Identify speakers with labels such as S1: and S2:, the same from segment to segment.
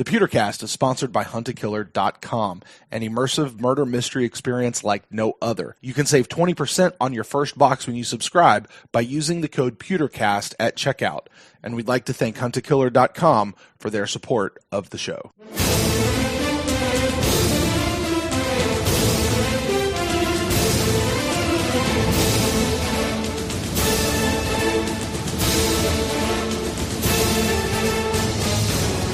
S1: The Pewtercast is sponsored by huntakiller.com, an immersive murder mystery experience like no other. You can save 20% on your first box when you subscribe by using the code Pewtercast at checkout. And we'd like to thank huntakiller.com for their support of the show.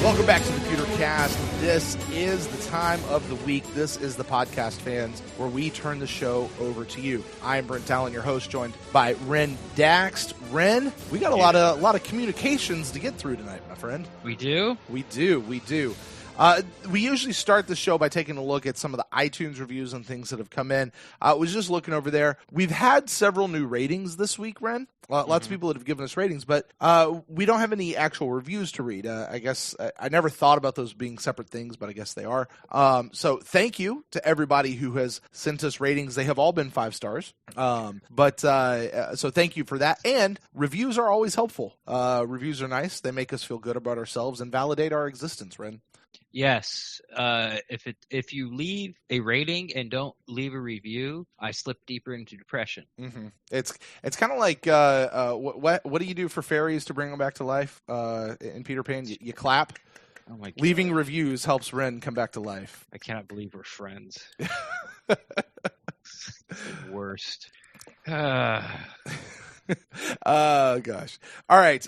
S1: Welcome back to the Pewtercast. This is the time of the week. This is the podcast, fans, where we turn the show over to you. I am Brent Allen, your host, joined by Ren Daxt. Ren, we got a lot of communications to get through tonight, my friend.
S2: We do?
S1: We do. We usually start the show by taking a look at some of the iTunes reviews and things that have come in. I was just looking over there. We've had several new ratings this week, Ren. Lots of people that have given us ratings, but we don't have any actual reviews to read. I guess I never thought about those being separate things, but I guess they are. So thank you to everybody who has sent us ratings. They have all been 5 stars. So thank you for that. And reviews are always helpful. Reviews are nice. They make us feel good about ourselves and validate our existence, Ren.
S2: Yes. If you leave a rating and don't leave a review, I slip deeper into depression.
S1: Mm-hmm. It's kind of like what do you do for fairies to bring them back to life? In Peter Pan, you clap.
S2: Oh my God.
S1: Leaving reviews helps Ren come back to life.
S2: I cannot believe we're friends. The worst.
S1: Oh gosh. All right.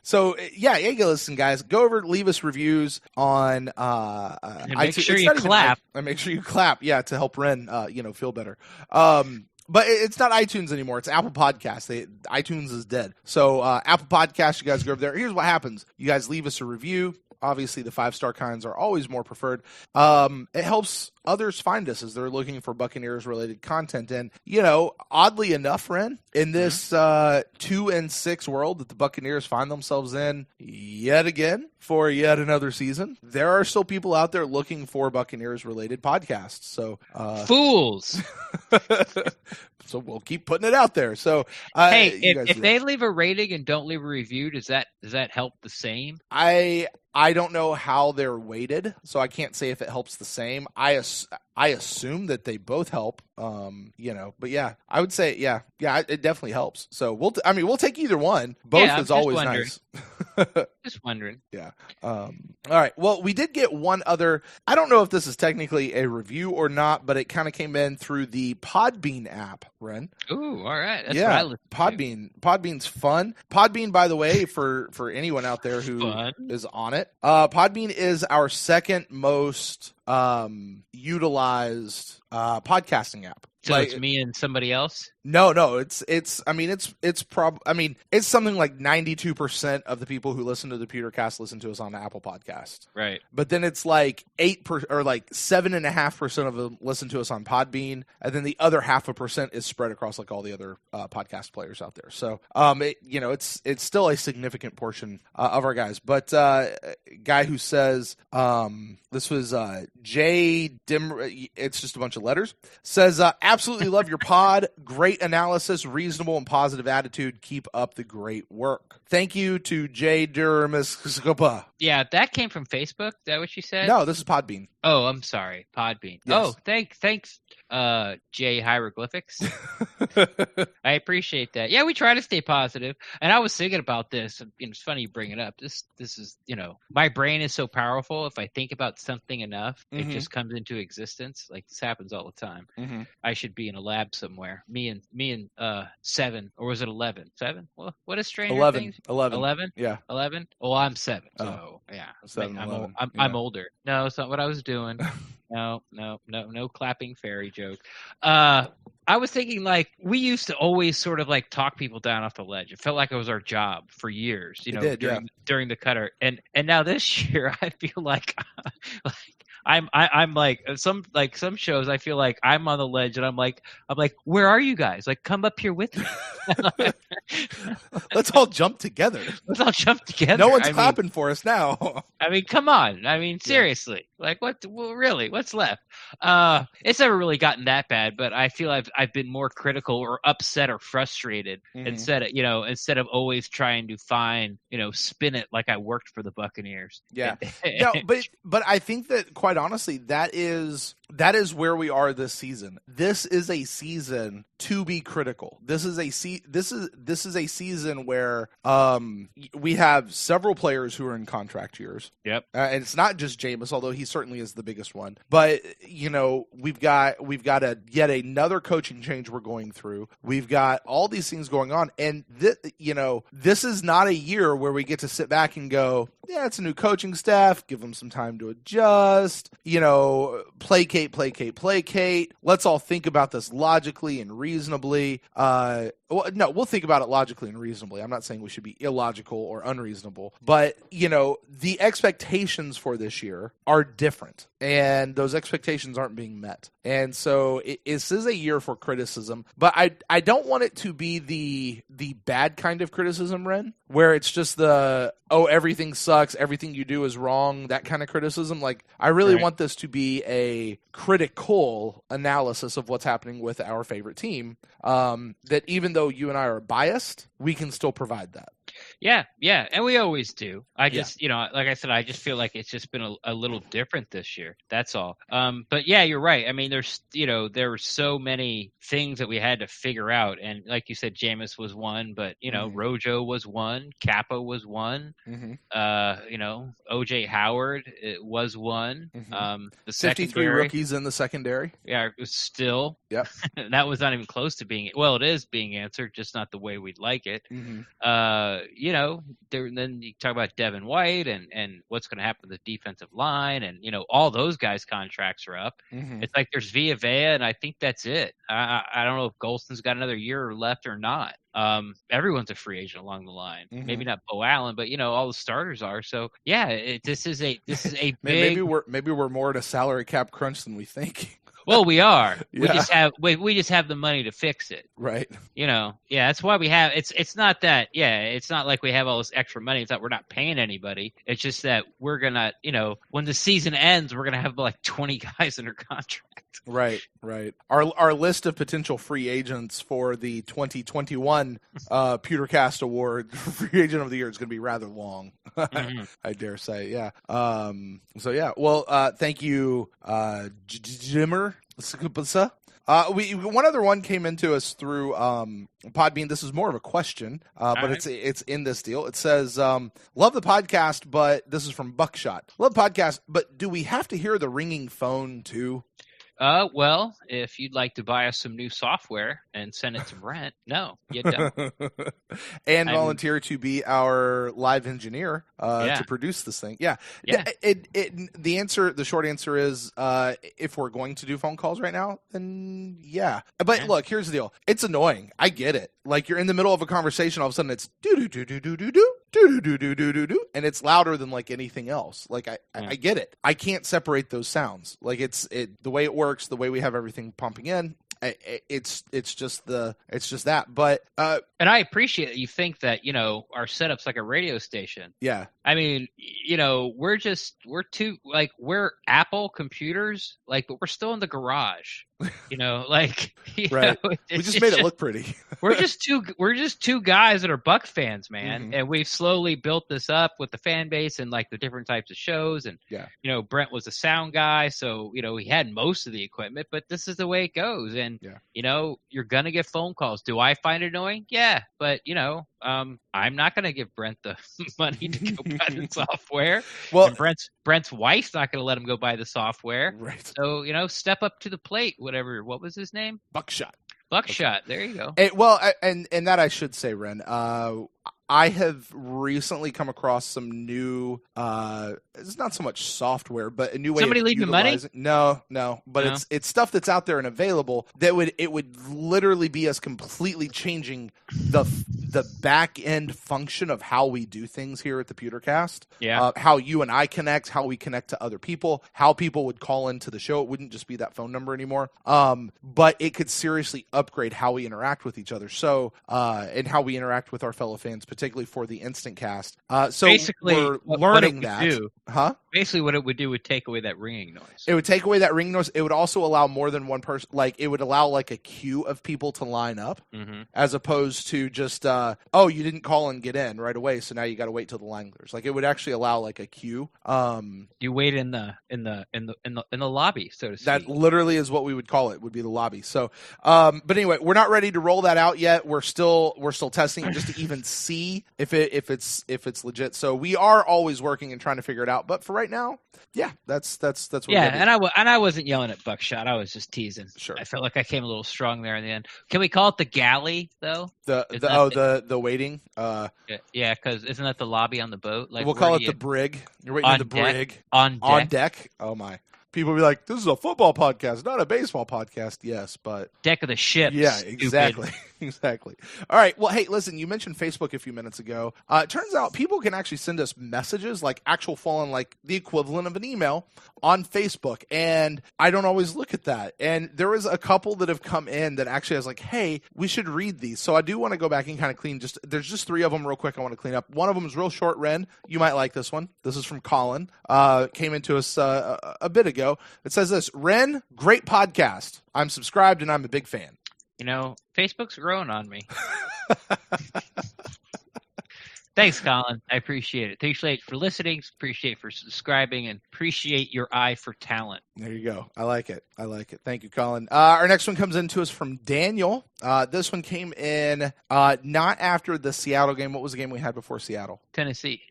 S1: So yeah, listen, guys, go over, leave us reviews on
S2: and make sure you clap.
S1: And make sure you clap, to help Ren feel better. But it's not iTunes anymore. It's Apple Podcasts. iTunes is dead. So Apple Podcasts, you guys go over there. Here's what happens. You guys leave us a review. Obviously, the 5-star kinds are always more preferred. It helps others find us as they're looking for Buccaneers-related content. And, oddly enough, Ren, in this 2-6 world that the Buccaneers find themselves in yet again for yet another season, there are still people out there looking for Buccaneers-related podcasts. So
S2: fools!
S1: So we'll keep putting it out there. So
S2: hey, if they leave a rating and don't leave a review, does that help the same?
S1: I don't know how they're weighted, so I can't say if it helps the same. I assume that they both help, but yeah, I would say, yeah, it definitely helps. So we'll take either one. Both is always nice.
S2: Just wondering.
S1: Yeah. All right. Well, we did get one other, I don't know if this is technically a review or not, but it kind of came in through the Podbean app, Ren.
S2: Ooh, all right. That's
S1: yeah,
S2: what I listen
S1: Podbean. To. Podbean's fun. Podbean, by the way, for anyone out there who is on it, Podbean is our second most utilized podcasting app.
S2: So it's me and somebody else?
S1: No, it's something like 92% of the people who listen to the Pewtercast listen to us on Apple Podcast.
S2: Right.
S1: But then it's like 7.5% of them listen to us on Podbean, and then the other 0.5% is spread across like all the other podcast players out there. So it's still a significant portion of our guys. But guy who says this was Jay Dimmer, it's just a bunch of letters, says absolutely love your pod, great analysis, reasonable and positive attitude. Keep up the great work. Thank you to Jay Durmiskopa.
S2: Yeah, that came from Facebook. Is that what you said?
S1: No, this is Podbean.
S2: Oh, I'm sorry. Podbean.
S1: Yes.
S2: Oh, thanks, Jay Hieroglyphics. I appreciate that. Yeah, we try to stay positive. And I was thinking about this. It's funny you bring it up. This is, my brain is so powerful. If I think about something enough, it just comes into existence. Like this happens all the time. Mm-hmm. I should be in a lab somewhere. Me and 7, or was it 11? 7? Well, what is Stranger
S1: 11.
S2: Things?
S1: 11.
S2: 11?
S1: Yeah.
S2: 11? Well, I'm 7. So,
S1: oh.
S2: yeah.
S1: 7,
S2: I'm older. No, it's not what I was doing. No clapping fairy joke. I was thinking like we used to always sort of like talk people down off the ledge. It felt like it was our job for years, during the cutter. And now this year I feel like I'm like some shows. I feel like I'm on the ledge, and I'm like, where are you guys? Like, come up here with me.
S1: Let's all jump together.
S2: Let's all jump together.
S1: No one's clapping for us now.
S2: I mean, come on. I mean, seriously. Like, what? Well, really, what's left? It's never really gotten that bad, but I feel I've been more critical or upset or frustrated instead of always trying to find, spin it like I worked for the Buccaneers.
S1: Yeah. No, but I think that, quite honestly, that is where we are this season. This is a season to be critical. This is a season where we have several players who are in contract years.
S2: Yep.
S1: And it's not just Jameis, although he certainly is the biggest one. But we've got yet another coaching change we're going through. We've got all these things going on, and this is not a year where we get to sit back and go, yeah, it's a new coaching staff. Give them some time to adjust. Placate. Let's all think about this logically and reasonably. No, we'll think about it logically and reasonably. I'm not saying we should be illogical or unreasonable, but the expectations for this year are different, and those expectations aren't being met. And so this is a year for criticism, but I don't want it to be the bad kind of criticism, Ren, where it's just everything sucks, everything you do is wrong, that kind of criticism. Like, I really want this to be a critical analysis of what's happening with our favorite team, that even though you and I are biased, we can still provide that.
S2: Yeah, and we always do. I just, like I said, I just feel like it's just been a little different this year. That's all. But yeah, you're right. I mean, there were so many things that we had to figure out, and like you said, Jameis was one, but Rojo was one, Kappa was one, OJ Howard was one. The
S1: 53 rookies in the secondary.
S2: Yeah, it was still.
S1: Yep.
S2: That was not even close to being. Well, it is being answered, just not the way we'd like it. Then you talk about Devin White and what's going to happen with the defensive line, and all those guys' contracts are up. It's like there's Villa, and I think that's it. I don't know if Golston's got another year left or not. Everyone's a free agent along the line. Maybe not Bo Allen, but all the starters are. So yeah, this is a big.
S1: maybe we're more at a salary cap crunch than we think.
S2: Well, we are.
S1: Yeah.
S2: We just have the money to fix it.
S1: Right.
S2: That's why we have. It's not that. Yeah, it's not like we have all this extra money. It's not we're not paying anybody. It's just that we're gonna. When the season ends, we're gonna have like 20 guys under contract.
S1: Right. Our list of potential free agents for the 2021 Pewtercast Award Free Agent of the Year is going to be rather long. I dare say. Yeah. So yeah. Well, thank you, Jimmer. One other one came into us through Podbean. This is more of a question, but it's in this deal. It says, love the podcast, but this is from Buckshot. Love the podcast, but do we have to hear the ringing phone too?
S2: Well, if you'd like to buy us some new software and send it to Brent, no, you don't.
S1: And volunteer to be our live engineer to produce this thing. Yeah. The short answer is, if we're going to do phone calls right now, then yeah. But look, here's the deal. It's annoying. I get it. Like, you're in the middle of a conversation, all of a sudden it's do-do-do-do-do-do-do. Do-do-do-do-do-do, and it's louder than like anything else. Like, I get it. I can't separate those sounds. Like, the way it works, the way we have everything pumping in. It's just that. But
S2: and I appreciate that you think that our setup's like a radio station.
S1: Yeah.
S2: I mean, we're Apple computers, like, but we're still in the garage. Right.
S1: We just made it look pretty.
S2: we're just two guys that are Buck fans, man, and we've slowly built this up with the fan base and like the different types of shows. And Brent was a sound guy, so he had most of the equipment, but this is the way it goes. And you're gonna get phone calls. Do I find it annoying? Yeah, but I'm not gonna give Brent the money to go buy the software. Well, and Brent's wife's not gonna let him go buy the software.
S1: Right.
S2: So step up to the plate. Whatever. What was his name?
S1: Buckshot.
S2: Okay. There you go.
S1: And that I should say, Ren. I have recently come across some new. It's not so much software, but a new way.
S2: Somebody leave the money?
S1: No. But it's stuff that's out there and available that would literally be us completely changing the the back end function of how we do things here at the Pewtercast.
S2: Yeah.
S1: How you and I connect, how we connect to other people, how people would call into the show. It wouldn't just be that phone number anymore. But it could seriously upgrade how we interact with each other. So, and how we interact with our fellow fans, particularly for the Instant Cast. So
S2: basically,
S1: we're learning that.
S2: Basically, what it would do would take away that ringing noise.
S1: It would take away that ringing noise. It would also allow more than one person. Like, it would allow like a queue of people to line up, as opposed to just, oh, you didn't call and get in right away, so now you got to wait till the line clears. Like, it would actually allow like a queue.
S2: You wait in the lobby, so to speak.
S1: That literally is what we would call it. Would be the lobby. So, but anyway, we're not ready to roll that out yet. We're still testing it just to even see if it's legit. So we are always working and trying to figure it out. But for right now, yeah, that's what.
S2: Yeah, and I wasn't yelling at Buckshot. I was just teasing.
S1: Sure.
S2: I felt like I came a little strong there in the end. Can we call it the galley though?
S1: The waiting.
S2: Yeah, because isn't that the lobby on the boat? Like,
S1: we'll call it the brig. You're waiting in the brig
S2: on deck.
S1: Oh my. People will be like, this is a football podcast, not a baseball podcast. Yes, but...
S2: Deck of the ship.
S1: Yeah, exactly. Exactly. All right. Well, hey, listen, you mentioned Facebook a few minutes ago. It turns out people can actually send us messages, like actual full-on, like the equivalent of an email on Facebook. And I don't always look at that. And there was a couple that have come in that actually was like, hey, we should read these. So I do want to go back and kind of clean. There's just 3 of them real quick I want to clean up. One of them is real short, Ren. You might like this one. This is from Colin. Came into us a bit ago. It says this: Ren, great podcast. I'm subscribed and I'm a big fan.
S2: You know, Facebook's growing on me. Thanks, Colin. I appreciate it. Appreciate for listening. Appreciate for subscribing, and appreciate your eye for talent.
S1: There you go. I like it. Thank you, Colin. Our next one comes in to us from Daniel. This one came in not after the Seattle game. What was the game we had before Seattle?
S2: Tennessee.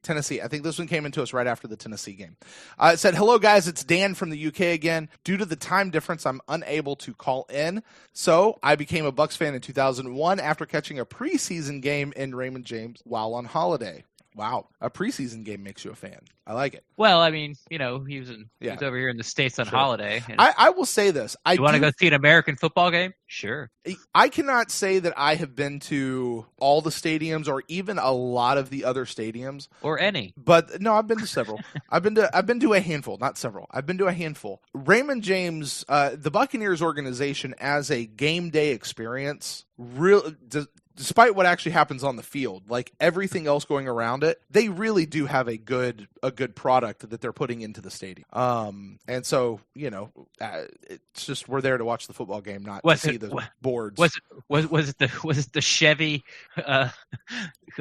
S1: I think this one came into us right after the Tennessee game. It said, hello, guys. It's Dan from the UK again. Due to the time difference, I'm unable to call in. So I became a Bucs fan in 2001 after catching a preseason game in Raymond James while on holiday. Wow. A preseason game makes you a fan. I like it.
S2: Well, I mean, you know, he was over here in the States on holiday. And
S1: I will say this.
S2: You want to go see an American football game? Sure.
S1: I cannot say that I have been to all the stadiums or even a lot of the other stadiums.
S2: Or any.
S1: But no, I've been to several. I've been to a handful, not several. I've been to a handful. Raymond James, the Buccaneers organization as a game day experience, despite what actually happens on the field, like everything else going around it, they really do have a good product that they're putting into the stadium. And so, you know, it's just we're there to watch the football game, not to see the boards.
S2: Was it the Chevy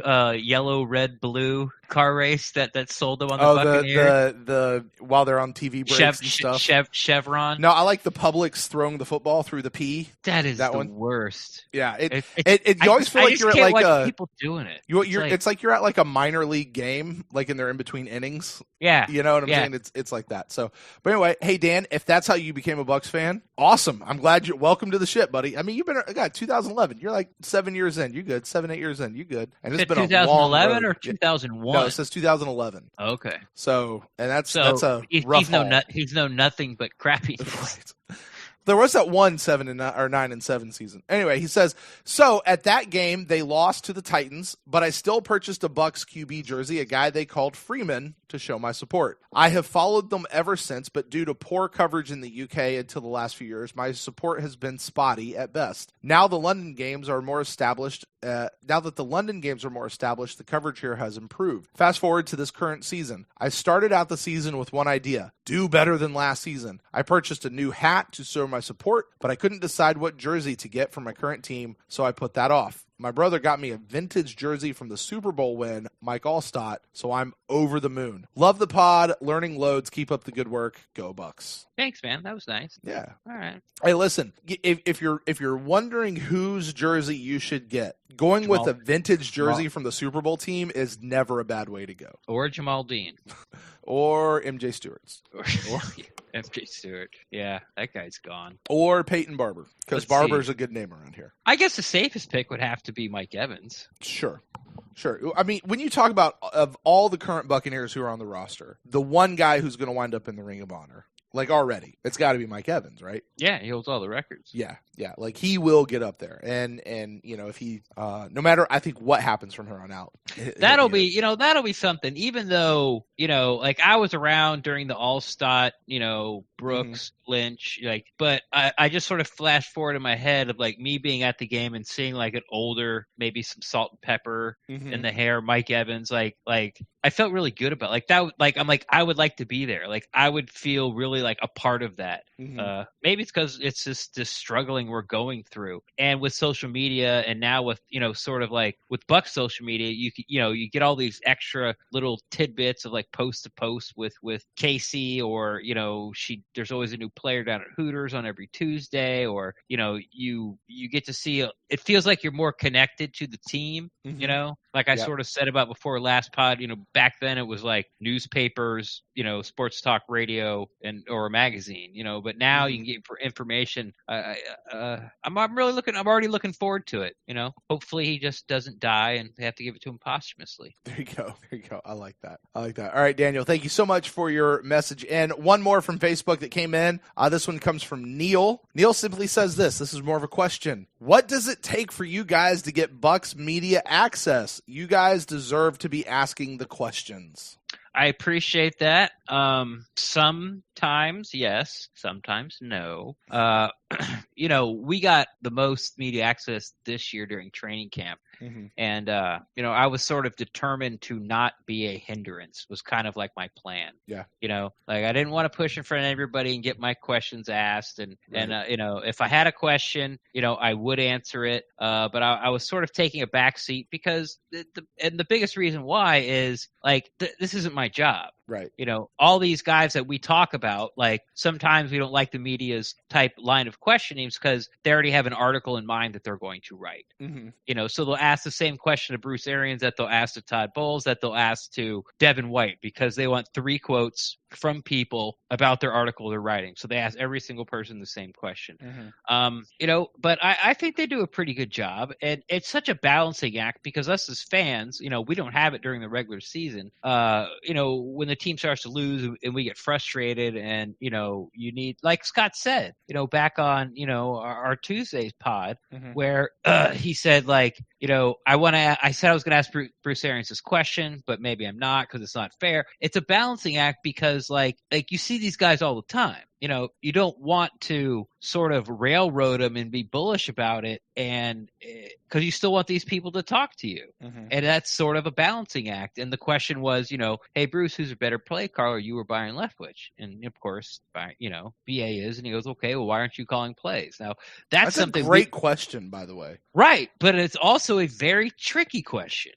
S2: yellow, red, blue car race that sold them on the Buccaneers?
S1: the while they're on TV breaks and stuff.
S2: Chevron.
S1: No, I like the Publix throwing the football through the P.
S2: That is
S1: that
S2: the
S1: one.
S2: Worst.
S1: Yeah, you always feel like you're at like
S2: people doing it.
S1: It's like you're at like a minor league game, like in their in between innings.
S2: Yeah,
S1: you know what I'm saying. It's like that. So, but anyway, hey Dan, if that's how you became a Bucs fan, awesome. I'm glad you're welcome to the ship, buddy. I mean, you've been 2011. You're like 7 years in. You're good. 7-8 years in. You're good. And it's been
S2: 2011 or 2001.
S1: No, it says 2011.
S2: Okay.
S1: So, and that's a rough haul.
S2: He's known nothing but crappy.
S1: Right. There was that 9-7 season. Anyway, he says, so at that game, they lost to the Titans, but I still purchased a Bucs QB jersey, a guy they called Freeman, to show my support. I have followed them ever since, but due to poor coverage in the UK until the last few years, my support has been spotty at best. Now the London games are more established. Now that the London games are more established, the coverage here has improved. Fast forward to this current season. I started out the season with one idea: do better than last season. I purchased a new hat to show my support, but I couldn't decide what jersey to get for my current team, so I put that off. My brother got me a vintage jersey from the Super Bowl win, Mike Allstott, so I'm over the moon. Love the pod, learning loads, keep up the good work, go Bucks.
S2: Thanks, man. That was nice.
S1: Yeah.
S2: All right.
S1: Hey, listen, if you're wondering whose jersey you should get, going with a vintage jersey from the Super Bowl team is never a bad way to go.
S2: Or Jamal Dean.
S1: Or MJ Stewart's.
S2: Or MJ Stewart. Yeah, that guy's gone.
S1: Or Peyton Barber, because Barber's a good name around here.
S2: I guess the safest pick would have to be Mike Evans.
S1: Sure. I mean, when you talk about of all the current Buccaneers who are on the roster, the one guy who's going to wind up in the Ring of Honor, Like already. It's got to be Mike Evans, right?
S2: Yeah, he holds all the records.
S1: Yeah. Like he will get up there, and if he, no matter I think what happens from here on out,
S2: that'll be something. Even though like I was around during the All-Star, Brooks, Lynch, but I just sort of flashed forward in my head of like me being at the game and seeing like an older, maybe some salt and pepper in the hair, Mike Evans, like I felt really good about like that. Like I'm like I would like to be there. Like I would feel really like a part of that. Maybe it's because it's just this struggling we're going through, and with social media, and now with sort of like with Buck's social media, you get all these extra little tidbits of like post to post with Casey, or there's always a new player down at Hooters on every Tuesday, or you get to see it feels like you're more connected to the team. Like I sort of said about before last pod, back then it was like newspapers, sports talk radio or a magazine, but now you can get information. I'm already looking forward to it. Hopefully he just doesn't die and they have to give it to him posthumously.
S1: There you go. I like that. All right, Daniel, thank you so much for your message. And one more from Facebook that came in. This one comes from Neil. Neil simply says this is more of a question. What does it take for you guys to get Bucks media access? You guys deserve to be asking the questions.
S2: I appreciate that. Sometimes yes, sometimes no. We got the most media access this year during training camp. And, I was sort of determined to not be a hindrance, was kind of like my plan.
S1: Yeah.
S2: Like I didn't want to push in front of everybody and get my questions asked. And if I had a question, I would answer it. But I was sort of taking a back seat because the biggest reason why is like, this isn't my job.
S1: Right.
S2: All these guys that we talk about, like sometimes we don't like the media's type line of questioning because they already have an article in mind that they're going to write. So they'll ask the same question to Bruce Arians that they'll ask to Todd Bowles, that they'll ask to Devin White, because they want 3 quotes from people about their article they're writing. So they ask every single person the same question. But I think they do a pretty good job. And it's such a balancing act because us as fans, we don't have it during the regular season. When the team starts to lose and we get frustrated and, you need, like Scott said, back on, our Tuesday's pod where he said like, I said I was going to ask Bruce Arians this question, but maybe I'm not because it's not fair. It's a balancing act because like you see these guys all the time. You don't want to sort of railroad them and be bullish about it, and because you still want these people to talk to you. And that's sort of a balancing act. And the question was, hey, Bruce, who's a better play caller, you or Byron Leftwich? And of course, BA is, and he goes, okay, well, why aren't you calling plays? Now, that's something
S1: a great question, by the way.
S2: Right, but it's also a very tricky question.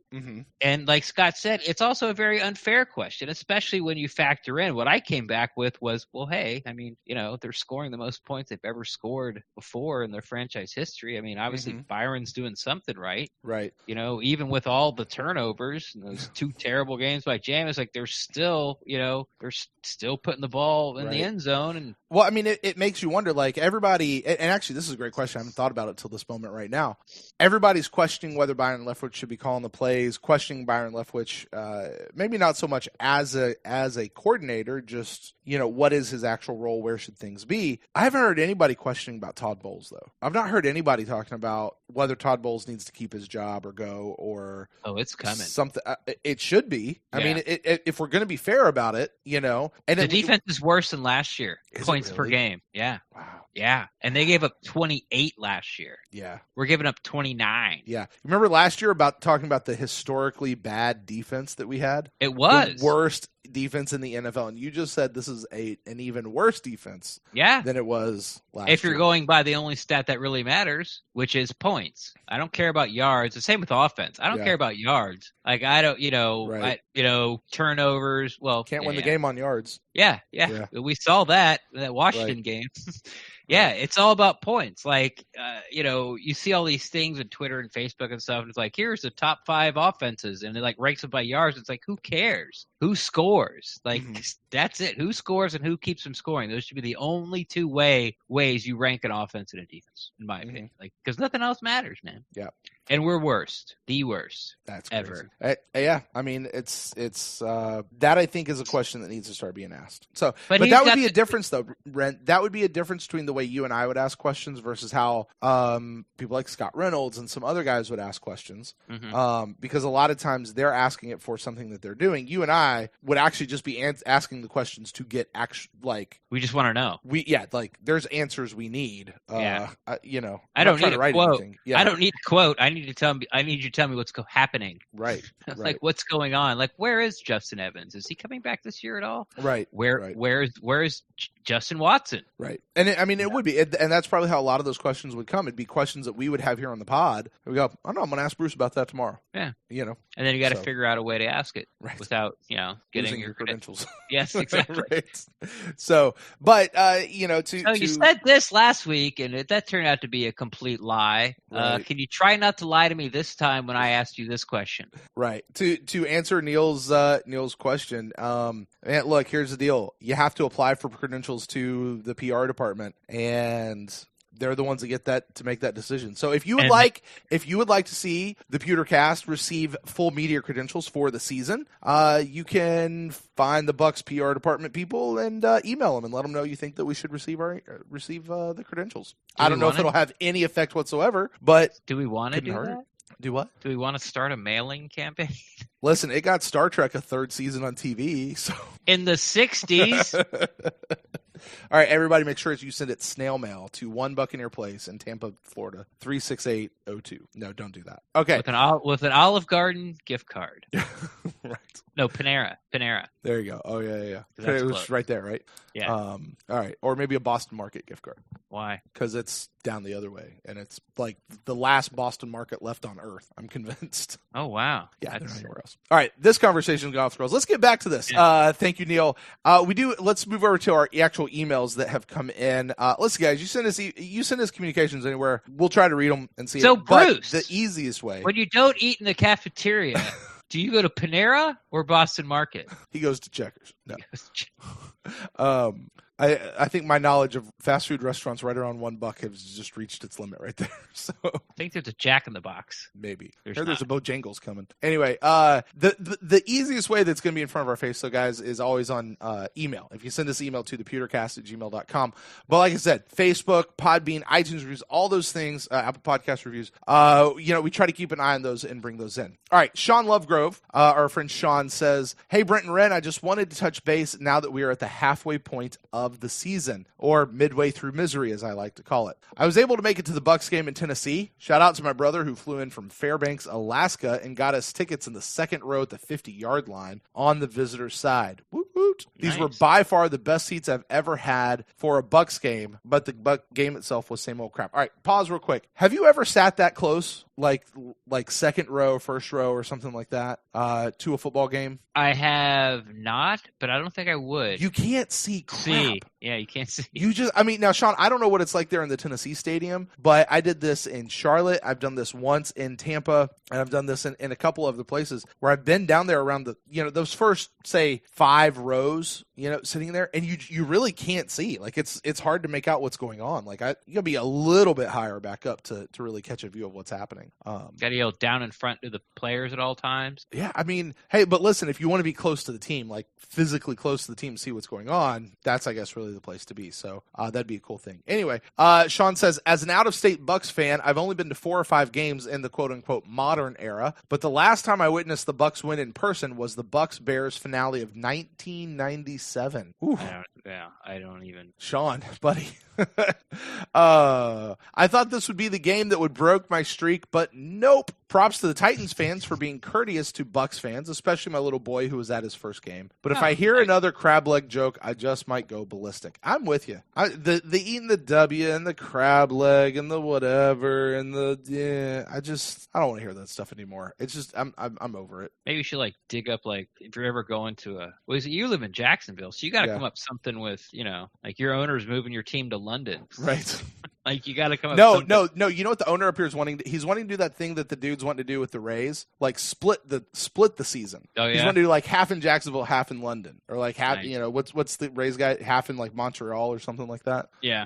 S2: And like Scott said, it's also a very unfair question, especially when you factor in what I came back with was, well, hey, I mean, they're scoring the most points they've ever scored before in their franchise history. I mean, obviously Byron's doing something right.
S1: Right.
S2: Even with all the turnovers and those 2 terrible games by Jameis, like they're still, they're still putting the ball in the end zone. And
S1: well, I mean, it makes you wonder, like everybody, and actually this is a great question. I haven't thought about it till this moment right now. Everybody's questioning whether Byron Leftwich should be calling the plays, questioning Byron Leftwich, maybe not so much as a coordinator, just, what is his actual role? Where should things be? I haven't heard anybody questioning about Todd Bowles, though. I've not heard anybody talking about whether Todd Bowles needs to keep his job or go, or
S2: it's coming.
S1: Something it should be. Yeah. I mean, if we're going to be fair about it, and
S2: the defense is worse than last year. Points per game. Yeah.
S1: Wow.
S2: Yeah. And they gave up 28 last year.
S1: Yeah.
S2: We're giving up 29.
S1: Yeah. Remember last year about talking about the historically bad defense that we had?
S2: It was
S1: the worst defense in the NFL, and you just said this is an even worse defense than it was last year.
S2: If you're going by the only stat that really matters, which is points. I don't care about yards. The same with offense. I don't care about yards. Like I don't, turnovers. Well,
S1: can't win the game on yards.
S2: Yeah. We saw that Washington game. Yeah, it's all about points. Like, you see all these things on Twitter and Facebook and stuff, and it's like, here's the top 5 offenses, and it like ranks them by yards. It's like, who cares? Who scores? Like, that's it. Who scores and who keeps from scoring? Those should be the only 2 ways you rank an offense and a defense, in my opinion. Like, because nothing else matters, man.
S1: Yeah.
S2: And we're the worst.
S1: That's
S2: ever.
S1: Yeah, I mean, it's that I think is a question that needs to start being asked. So, but
S2: he's
S1: that would
S2: got
S1: be a difference, though, Brent. That would be a difference between the way you and I would ask questions versus how people like Scott Reynolds and some other guys would ask questions. Because a lot of times they're asking it for something that they're doing. You and I would actually just be asking the questions to get
S2: we just want to know.
S1: There's answers we need. You know,
S2: I don't need
S1: a
S2: quote.
S1: Yeah.
S2: I don't need a quote. I need you to tell me what's happening.
S1: Right.
S2: Like what's going on? Like where is Justin Evans? Is he coming back this year at all?
S1: Right.
S2: Where's Justin Watson?
S1: Right. And it would be, and that's probably how a lot of those questions would come. It'd be questions that we would have here on the pod. We go, I don't know, I'm going to ask Bruce about that tomorrow.
S2: Yeah.
S1: You know.
S2: And then you got to figure out a way to ask it without, getting
S1: losing your credentials.
S2: Yes, exactly.
S1: Right. So, but you
S2: said this last week, and that turned out to be a complete lie.
S1: Right.
S2: Can you try not to lie to me this time when I asked you this question?
S1: Right. To answer Neil's question, man, look, here's the deal. You have to apply for credentials to the PR department, and they're the ones that get to make that decision. So if you would like to see the Pewtercast receive full media credentials for the season, you can find the Bucks PR department people and email them and let them know you think that we should receive the credentials. I don't know if it'll have any effect whatsoever, but
S2: do we want to do that?
S1: Do what?
S2: Do we want to start a mailing campaign?
S1: Listen, it got Star Trek a third season on TV. So
S2: in the 60s.
S1: All right, everybody, make sure you send it snail mail to 1 Buccaneer Place in Tampa, Florida, 36802. No, don't do that. Okay.
S2: With an Olive Garden gift card.
S1: Right.
S2: No, Panera.
S1: There you go. Oh, yeah. It was right there, right?
S2: Yeah.
S1: All right. Or maybe a Boston Market gift card.
S2: Why?
S1: Because it's down the other way, and it's like the last Boston Market left on Earth, I'm convinced.
S2: Oh, wow.
S1: Yeah, they're not anywhere else. All right, this conversation is going off the rails. Let's get back to this.
S2: Yeah.
S1: Thank you, Neil. Let's move over to our actual emails that have come in. Listen, guys, you send us communications anywhere. We'll try to read them and see.
S2: So, Bruce,
S1: the easiest way.
S2: When you don't eat in the cafeteria, do you go to Panera or Boston Market?
S1: He goes to Checkers. No. I think my knowledge of fast food restaurants right around $1 has just reached its limit right there. So
S2: I think there's a Jack in the Box.
S1: Maybe. There's a Bojangles coming. Anyway, the easiest way that's going to be in front of our face, so guys, is always on email. If you send us email to thepewtercast@gmail.com. But like I said, Facebook, Podbean, iTunes reviews, all those things, Apple Podcast reviews, we try to keep an eye on those and bring those in. All right, Sean Lovegrove, our friend Sean, says, "Hey, Brent and Ren, I just wanted to touch base now that we are at the halfway point of the season, or midway through misery, as I like to call it. I was able to make it to the Bucks game in Tennessee. Shout out to my brother who flew in from Fairbanks, Alaska, and got us tickets in the second row at the 50-yard line on the visitor side. Woot woot. These
S2: Nice.
S1: were by far the best seats I've ever had for a Bucks game, but the Buck game itself was same old crap." All right, pause real quick. Have you ever sat that close, like second row, first row, or something like that, to a football game?
S2: I have not, but I don't think I would.
S1: You can't see crap.
S2: Yeah, you can't see.
S1: Now, Sean, I don't know what it's like there in the Tennessee stadium, but I did this in Charlotte. I've done this once in Tampa, and I've done this in a couple of the places where I've been down there around those first, say, 5 rows, sitting there, and you really can't see. Like, it's hard to make out what's going on. Like, you gotta be a little bit higher back up to really catch a view of what's happening.
S2: Got to yell down in front to the players at all times.
S1: Yeah, I mean, hey, but listen, if you want to be close to the team, like physically close to the team, see what's going on, that's, I guess, really the place to be. So that'd be a cool thing. Anyway, Sean says, as an out-of-state Bucks fan, I've only been to 4 or 5 games in the quote-unquote modern era, but the last time I witnessed the Bucks win in person was the Bucks-Bears finale of 1997. Ooh.
S2: I don't even.
S1: Sean, buddy. I thought this would be the game that would broke my streak, but nope. Props to the Titans fans for being courteous to Bucks fans, especially my little boy who was at his first game. But if I hear another crab leg joke, I just might go ballistic. I'm with you. The eating the W and the crab leg and the whatever and I don't want to hear that stuff anymore. It's just I'm over it.
S2: Maybe you should dig up if you're ever going to you live in Jacksonville, so you got to come up something with like your owner's moving your team to London.
S1: Right.
S2: Like, you got to come up
S1: No,
S2: with something.
S1: no. You know what the owner up here is wanting? He's wanting to do that thing that the dudes want to do with the Rays, like split the season.
S2: Oh, yeah?
S1: He's wanting to do like half in Jacksonville, half in London, or like half.
S2: Nice.
S1: You know, what's the Rays guy? Half in like Montreal or something like that.
S2: Yeah.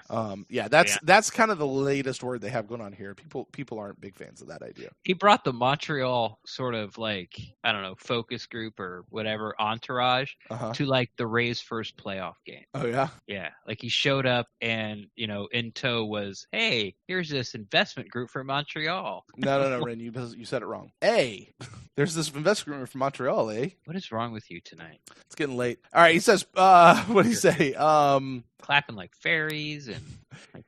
S1: That's kind of the latest word they have going on here. People aren't big fans of that idea.
S2: He brought the Montreal sort of like, I don't know, focus group or whatever, entourage to like the Rays' first playoff game.
S1: Oh yeah.
S2: Yeah, like he showed up and, in tow was, hey, here's this investment group from Montreal.
S1: No, Ren, you said it wrong. There's this investment group from Montreal, eh?
S2: What is wrong with you tonight?
S1: It's getting late. All right, he says, what did he say?
S2: Clapping like fairies and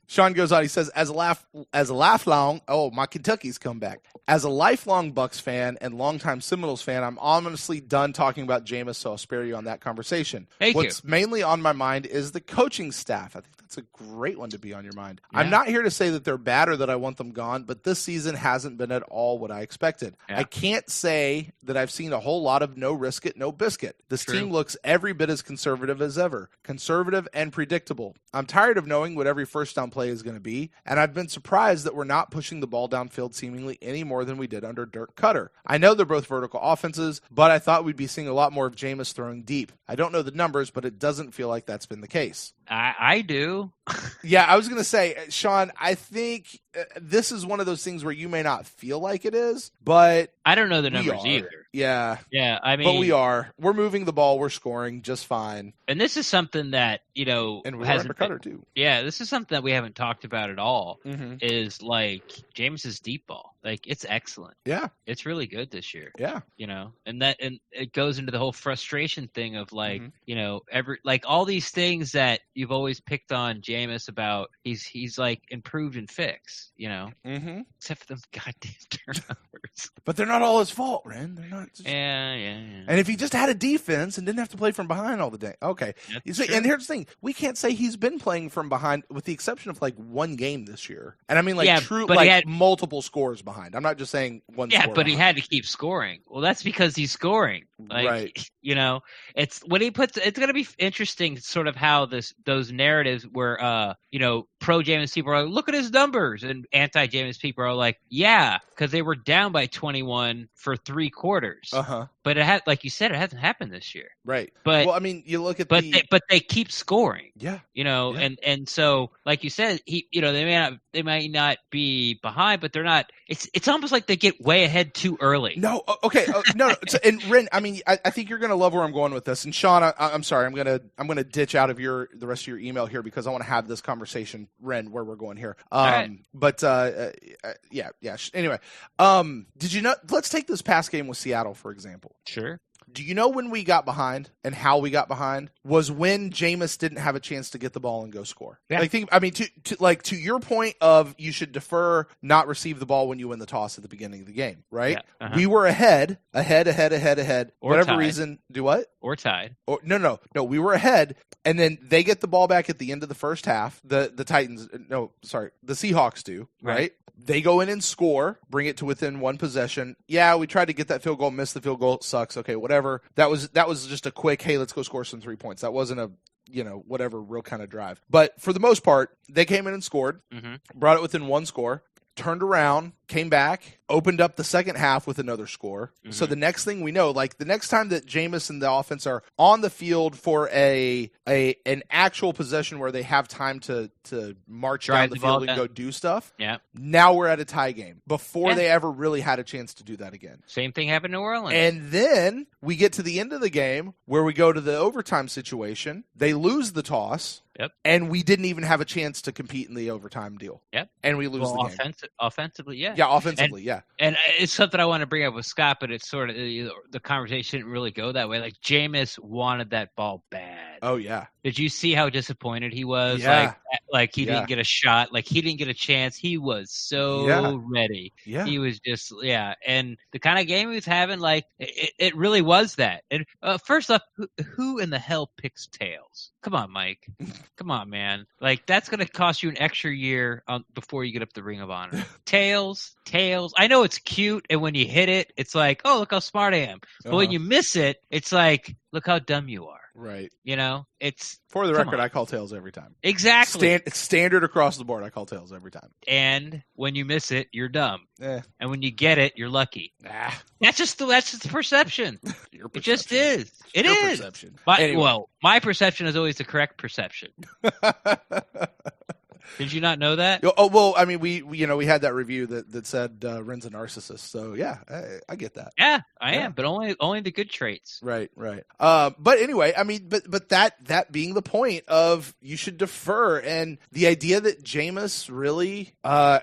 S1: Sean goes on. He says, as a lifelong, my Kentucky's come back. As a lifelong Bucks fan and longtime Seminoles fan, I'm honestly done talking about Jameis, so I'll spare you on that conversation. What's mainly on my mind is the coaching staff. I think that's a great one to be on your mind. Yeah. I'm not here to say that they're bad or that I want them gone, but this season hasn't been at all what I expected. Yeah. I can't say that I've seen a whole lot of no risk it, no biscuit. This team looks every bit as conservative as ever. Conservative and predictable. I'm tired of knowing what every first down play is going to be, and I've been surprised that we're not pushing the ball downfield seemingly any more than we did under Dirk Cutter. I know they're both vertical offenses, but I thought we'd be seeing a lot more of Jameis throwing deep. I don't know the numbers, but it doesn't feel like that's been the case.
S2: I do.
S1: Yeah, I was going to say, Sean, I think this is one of those things where you may not feel like it is, but
S2: I don't know the numbers either.
S1: Yeah.
S2: Yeah, I mean,
S1: but we are. We're moving the ball. We're scoring just fine.
S2: And this is something that,
S1: and we have a cutter too.
S2: Yeah, this is something that we haven't talked about at all. Is like Jameis's deep ball. Like, it's excellent.
S1: Yeah,
S2: it's really good this year.
S1: Yeah,
S2: and it goes into the whole frustration thing of like, all these things that you've always picked on Jameis about. He's like improved and fixed. Except for them goddamn turnovers.
S1: But they're not all his fault, Ren. They're not.
S2: Yeah.
S1: And if he just had a defense and didn't have to play from behind all the day, okay. And here's the thing: we can't say he's been playing from behind, with the exception of like one game this year. And I mean, multiple scores behind. I'm not just saying one.
S2: Yeah,
S1: score
S2: but
S1: behind.
S2: He had to keep scoring. Well, that's because he's scoring. Like,
S1: right.
S2: It's when he puts. It's going to be interesting, sort of how those narratives where pro Jameis people are like, look at his numbers, and anti Jameis people are like, yeah, because they were down by 21 for 3 quarters. But it had, like you said, it hasn't happened this year.
S1: Right.
S2: But
S1: I mean, you look at
S2: they keep scoring.
S1: Yeah.
S2: And so, like you said, they might not be behind, but they're not. It's almost like they get way ahead too early.
S1: No. Okay. No. And Ren, I mean, I think you're gonna love where I'm going with this. And Sean, I'm sorry, I'm gonna ditch out of the rest of your email here because I want to have this conversation, Ren, where we're going here.
S2: Right.
S1: But yeah. Anyway, did you know? Let's take this past game with Seattle, for example.
S2: Sure.
S1: Do you know when we got behind and how we got behind? Was when Jameis didn't have a chance to get the ball and go score.
S2: Yeah.
S1: To your point of you should defer, not receive the ball when you win the toss at the beginning of the game, right?
S2: Yeah.
S1: We were ahead.
S2: Or
S1: Whatever
S2: tied.
S1: reason, do what?
S2: Or tied.
S1: No. We were ahead, and then they get the ball back at the end of the first half. The Seahawks do, right? They go in and score, bring it to within one possession. Yeah, we tried to get that field goal, missed the field goal. It sucks. Okay, whatever. That was just a quick, hey, let's go score some 3 points. That wasn't a whatever real kind of drive. But for the most part, they came in and scored, brought it within one score, turned around, came back, opened up the second half with another score. So the next thing we know, like the next time that Jameis and the offense are on the field for an actual possession where they have time to march down the field and go do stuff, now we're at a tie game before they ever really had a chance to do that again.
S2: Same thing happened in New Orleans.
S1: And then we get to the end of the game where we go to the overtime situation. They lose the toss.
S2: Yep.
S1: And we didn't even have a chance to compete in the overtime deal.
S2: Yep.
S1: And we lose the game.
S2: Offensively, yeah.
S1: Yeah, offensively, yeah.
S2: And it's something I want to bring up with Scott, but it's sort of the conversation didn't really go that way. Like, Jameis wanted that ball bad.
S1: Oh, yeah.
S2: Did you see how disappointed he was?
S1: Yeah.
S2: Like he didn't get a shot. Like, he didn't get a chance. He was so ready.
S1: Yeah.
S2: He was just, And the kind of game he was having, like, it really was that. And first off, who in the hell picks tails? Come on, Mike. Come on, man. Like, that's going to cost you an extra year before you get up the Ring of Honor. Tails. I know it's cute, and when you hit it, it's like, oh, look how smart I am. But when you miss it, it's like, look how dumb you are.
S1: Right.
S2: You know, it's
S1: for the
S2: come
S1: record,
S2: on.
S1: I call tails every time.
S2: Exactly.
S1: It's standard across the board. I call tails every time.
S2: And when you miss it, you're dumb.
S1: Eh.
S2: And when you get it, you're lucky.
S1: Ah,
S2: That's just the perception.
S1: your perception.
S2: It just is. It
S1: your
S2: is.
S1: Perception.
S2: Anyway. Well, my perception is always the correct perception. Did you not know that?
S1: Oh well, I mean, we had that review that said Ren's a narcissist. So yeah, I get that.
S2: Yeah, I am, but only the good traits.
S1: Right. But anyway, I mean, but that being the point of you should defer, and the idea that Jameis really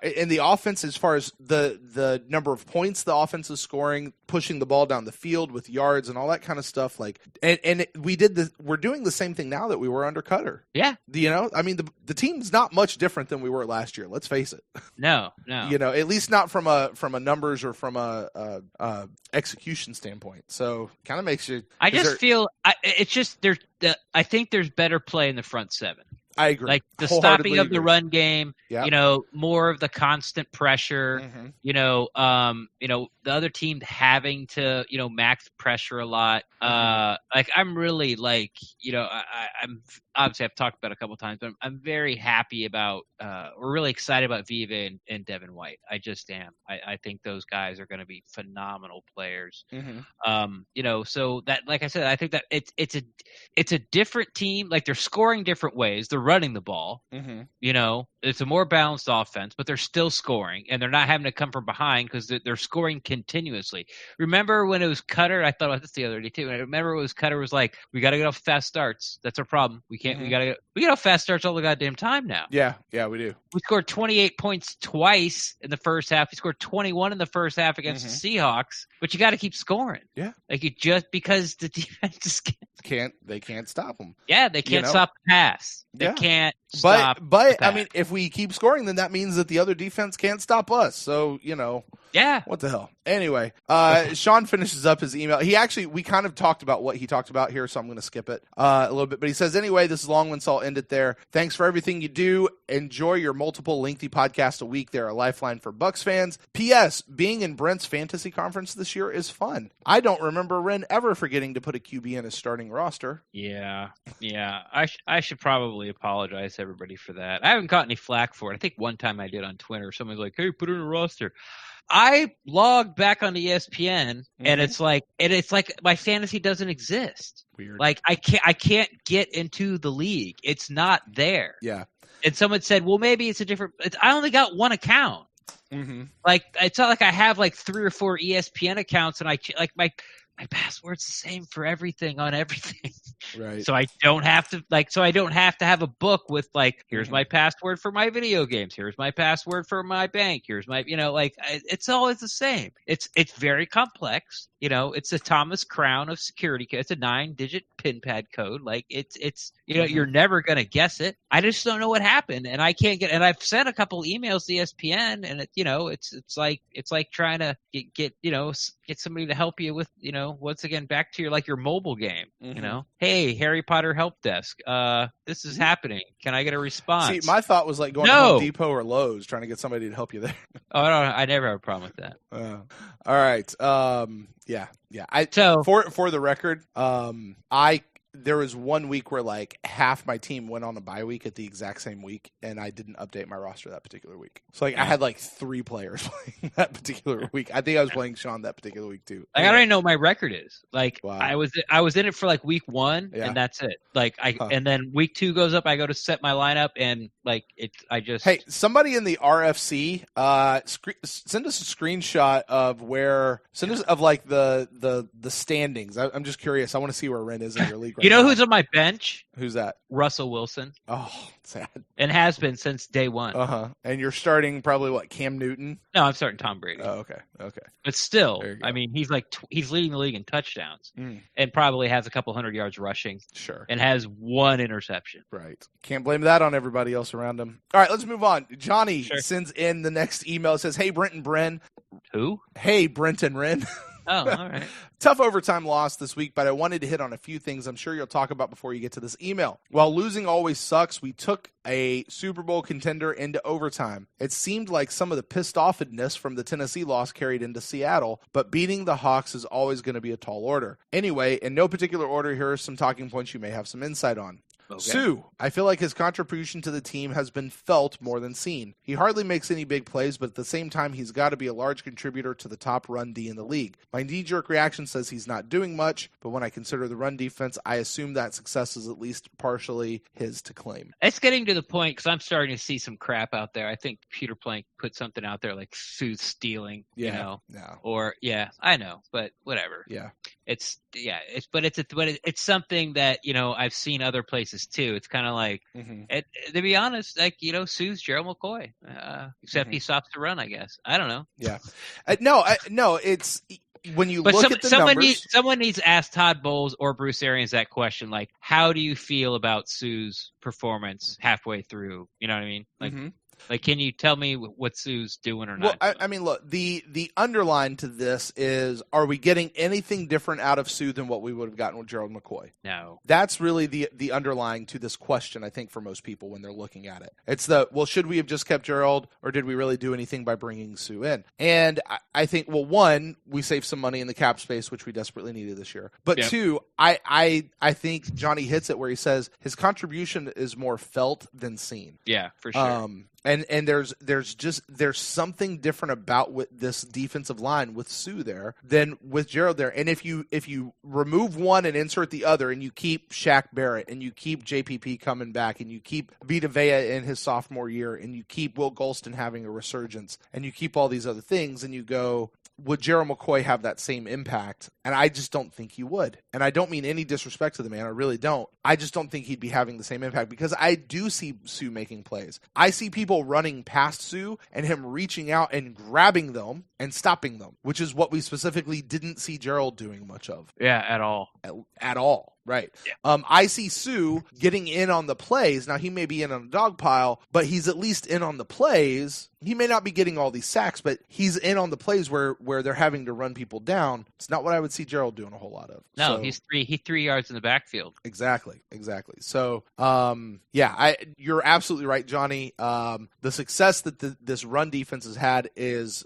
S1: in the offense, as far as the number of points the offense is scoring, pushing the ball down the field with yards and all that kind of stuff, like, and we're doing the same thing now that we were under Cutter.
S2: Yeah,
S1: I mean, the team's not much different than we were last year. Let's face it.
S2: No.
S1: At least not from a numbers or from a execution standpoint. So kind of makes you.
S2: I think there's better play in the front seven.
S1: I agree.
S2: Like the stopping of the run game,
S1: yep.
S2: More of the constant pressure,
S1: mm-hmm.
S2: The other team having to, max pressure a lot. I'm really I'm obviously I've talked about it a couple of times, but I'm very happy about, we're really excited about Vive and Devin White. I just am. I think those guys are going to be phenomenal players.
S1: Mm-hmm.
S2: So that, like I said, I think that it's a different team. Like they're scoring different ways. They're running the ball.
S1: Mm-hmm.
S2: It's a more balanced offense, but they're still scoring, and they're not having to come from behind because they're scoring continuously. Remember when it was Cutter? I thought about this the other day too. I remember it was Cutter was like, "We got to get off fast starts. That's our problem. We can't.
S1: Mm-hmm.
S2: We get off fast starts all the goddamn time now."
S1: Yeah, we do.
S2: We scored 28 points twice in the first half. We scored 21 in the first half against the Seahawks, but you got to keep scoring.
S1: Yeah,
S2: like you just because the defense just
S1: can't stop them.
S2: Yeah, they can't stop the pass. They can't stop.
S1: But I mean, if we keep scoring, then that means that the other defense can't stop us. So
S2: yeah.
S1: What the hell? Anyway, Sean finishes up his email. We kind of talked about what he talked about here, so I'm going to skip it a little bit. But he says, anyway, this is long one, so I'll end it there. Thanks for everything you do. Enjoy your multiple lengthy podcasts a week. They're a lifeline for Bucs fans. P.S. Being in Brent's fantasy conference this year is fun. I don't remember Ren ever forgetting to put a QB in his starting roster.
S2: Yeah. I should probably apologize to everybody for that. I haven't got any flack for it. I think one time I did on Twitter. Someone's like, "Hey, put it in a roster." I logged back on ESPN, and it's like my fantasy doesn't exist.
S1: Weird.
S2: Like I can't get into the league. It's not there.
S1: Yeah.
S2: And someone said, "Well, maybe it's a different." I only got one account.
S1: Mm-hmm.
S2: Like it's not like I have like 3 or 4 ESPN accounts, and my password's the same for everything on everything.
S1: Right.
S2: So I don't have to have a book with like, here's my password for my video games. Here's my password for my bank. Here's my, it's always the same. It's very complex. It's a Thomas Crown of security. It's a 9-digit PIN pad code. Like it's you're never going to guess it. I just don't know what happened, and I can't get, and I've sent a couple emails to ESPN, and it's like trying to get somebody to help you with, once again, back to your mobile game, hey, Harry Potter help desk, this is happening. Can I get a response?
S1: See, my thought was like going to Home Depot or Lowe's, trying to get somebody to help you there.
S2: Oh, no, I never have a problem with that.
S1: All right. Yeah. For the record, there was 1 week where like half my team went on a bye week at the exact same week, and I didn't update my roster that particular week. So I had like 3 players playing that particular week. I think I was playing Sean that particular week too.
S2: Like, I don't even know what my record is. Like
S1: wow.
S2: I was in it for like week 1, and that's it. Like and then week 2 goes up, I go to set my lineup, and like hey,
S1: somebody in the RFC, send us a screenshot of the standings. I'm just curious. I want to see where Ren is in your league.
S2: You know who's on my bench?
S1: Who's that?
S2: Russell Wilson.
S1: Oh, sad.
S2: And has been since day one.
S1: And you're starting probably what, Cam Newton?
S2: No, I'm starting Tom Brady.
S1: Oh, okay.
S2: But still, I mean, he's leading the league in touchdowns, and probably has a couple hundred yards rushing.
S1: Sure.
S2: And has 1 interception.
S1: Right. Can't blame that on everybody else around him. All right, let's move on. Johnny sends in the next email. It says, "Hey, Brent and Bren."
S2: Who?
S1: Hey, Brent and Ren.
S2: Oh, all right.
S1: Tough overtime loss this week, but I wanted to hit on a few things I'm sure you'll talk about before you get to this email. While losing always sucks, we took a Super Bowl contender into overtime. It seemed like some of the pissed offedness from the Tennessee loss carried into Seattle, but beating the Hawks is always going to be a tall order. Anyway, in no particular order, here are some talking points you may have some insight on. Okay. Sue, I feel like his contribution to the team has been felt more than seen. He hardly makes any big plays, but at the same time, he's got to be a large contributor to the top run D in the league. My knee-jerk reaction says he's not doing much, but when I consider the run defense, I assume that success is at least partially his to claim.
S2: It's getting to the point, because I'm starting to see some crap out there. I think Peter Plank put something out there like Sue's stealing, you know?
S1: Yeah.
S2: Or, yeah, I know, but whatever.
S1: Yeah.
S2: It's something that, you know, I've seen other places too. It's kind of like, to be honest, like, you know, Sue's Gerald McCoy, except he stops to run, I guess. I don't know.
S1: Yeah. No, it's when you look at the numbers.
S2: Someone needs to ask Todd Bowles or Bruce Arians that question, like, how do you feel about Sue's performance halfway through? You know what I mean? Like, like, can you tell me what Sue's doing or not?
S1: Well, I mean, look, the underline to this is, are we getting anything different out of Sue than what we would have gotten with Gerald McCoy?
S2: No.
S1: That's really the underlying to this question, I think, for most people when they're looking at it. It's should we have just kept Gerald, or did we really do anything by bringing Sue in? And I think, well, one, we saved some money in the cap space, which we desperately needed this year. But two, I think Johnny hits it where he says his contribution is more felt than seen.
S2: Yeah, for sure.
S1: And there's something different about with this defensive line with Sue there than with Gerald there. And if you remove one and insert the other, and you keep Shaq Barrett, and you keep JPP coming back, and you keep Vita Vea in his sophomore year, and you keep Will Golston having a resurgence, and you keep all these other things, and you go, would Gerald McCoy have that same impact? And I just don't think he would. And I don't mean any disrespect to the man. I really don't. I just don't think he'd be having the same impact, because I do see Sue making plays. I see people running past Sue and him reaching out and grabbing them and stopping them, which is what we specifically didn't see Gerald doing much of.
S2: Yeah, at all.
S1: At all. Right.
S2: Yeah.
S1: I see Sue getting in on the plays. Now, he may be in on a dog pile, but he's at least in on the plays. He may not be getting all these sacks, but he's in on the plays where they're having to run people down. It's not what I would see Gerald doing a whole lot of.
S2: No,
S1: so,
S2: he's 3 yards in the backfield.
S1: Exactly. So, you're absolutely right, Johnny. The success that this run defense has had is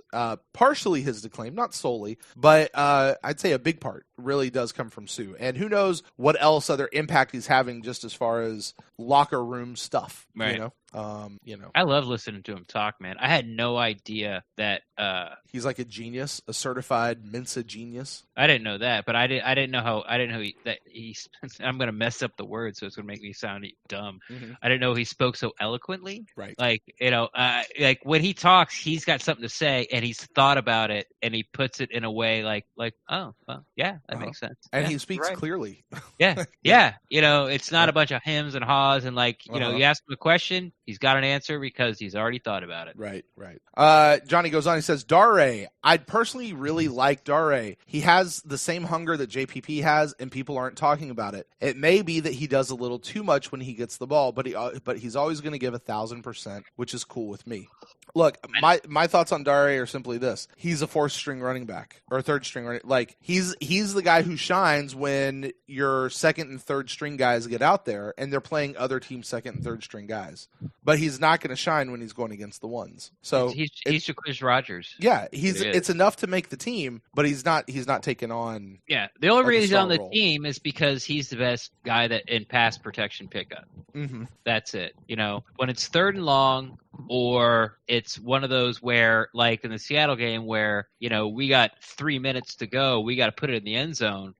S1: partially his to claim, not solely, but I'd say a big part really does come from Sue. And who knows what else other impact he's having just as far as locker room stuff,
S2: right.
S1: You know.
S2: I love listening to him talk, man. I had no idea that
S1: he's like a genius, a certified Mensa genius.
S2: I didn't know that, but I didn't know he's I'm going to mess up the word, so it's going to make me sound dumb. I didn't know he spoke so eloquently.
S1: Right.
S2: Like, you know, like when he talks, he's got something to say, and he's thought about it, and he puts it in a way like, oh, well, yeah, that makes sense.
S1: And he speaks clearly.
S2: Yeah. Yeah. You know, it's not a bunch of hems and haws, and like, you know, you ask him a question, he's got an answer because he's already thought about it.
S1: Right. Johnny goes on, he says, Dare, I'd personally really like Dare. He has the same hunger that JPP has, and people aren't talking about it. It may be that he does a little too much when he gets the ball, but he's always going to give 1,000%, which is cool with me. Look, my thoughts on Dare are simply this. He's a fourth string running back or third string running. Like, he's the guy who shines when your second and third string guys get out there and they're playing other teams' second and third string guys. But he's not going to shine when he's going against the ones. So
S2: he's Chris Rogers.
S1: Yeah, it's enough to make the team, but he's not taking on.
S2: Yeah, the only reason he's on the team is because he's the best guy that in pass protection pickup. That's it. You know, when it's third and long, or it's one of those where, like in the Seattle game where, you know, we got 3 minutes to go, we got to put it in the end zone.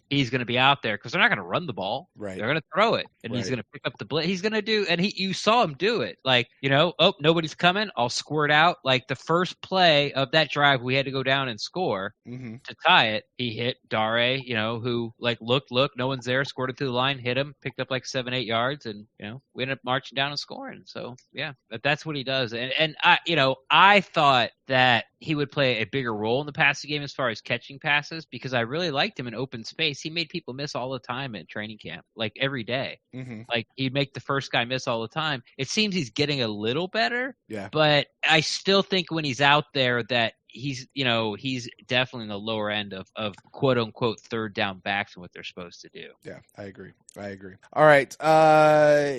S2: He's going to be out there because they're not going to run the ball.
S1: Right.
S2: They're going to throw it, and he's going to pick up the blitz. He's going to do, and you saw him do it. Like, you know, oh, nobody's coming, I'll squirt out. Like the first play of that drive, we had to go down and score to tie it. He hit Dare, you know, who like looked, no one's there, squirted through the line, hit him, picked up like 7-8 yards, and you know, we ended up marching down and scoring. So yeah, that's what he does. And I thought that he would play a bigger role in the passing game as far as catching passes, because I really liked him in open space. He made people miss all the time at training camp, like every day. Like he'd make the first guy miss all the time. It seems he's getting a little better, but I still think when he's out there that he's definitely in the lower end of quote unquote third down backs and what they're supposed to do.
S1: Yeah, I agree. All right.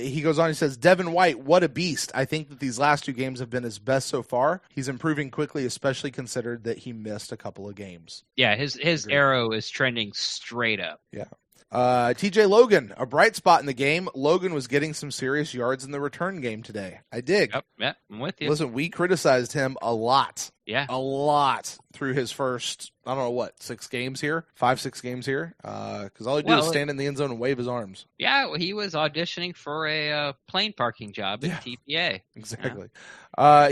S1: He goes on. He says, Devin White, what a beast. I think that these last 2 games have been his best so far. He's improving quickly, especially considered that he missed a couple of games.
S2: Yeah, his arrow is trending straight up.
S1: Yeah. TJ Logan, a bright spot in the game. Logan was getting some serious yards in the return game today. I dig.
S2: Yep, I'm with you.
S1: Listen, we criticized him a lot.
S2: Yeah.
S1: A lot through his first, I don't know what, 6 games here? 5-6 games here? Because all he did was stand in the end zone and wave his arms.
S2: Yeah, well, he was auditioning for a plane parking job at TPA.
S1: Exactly.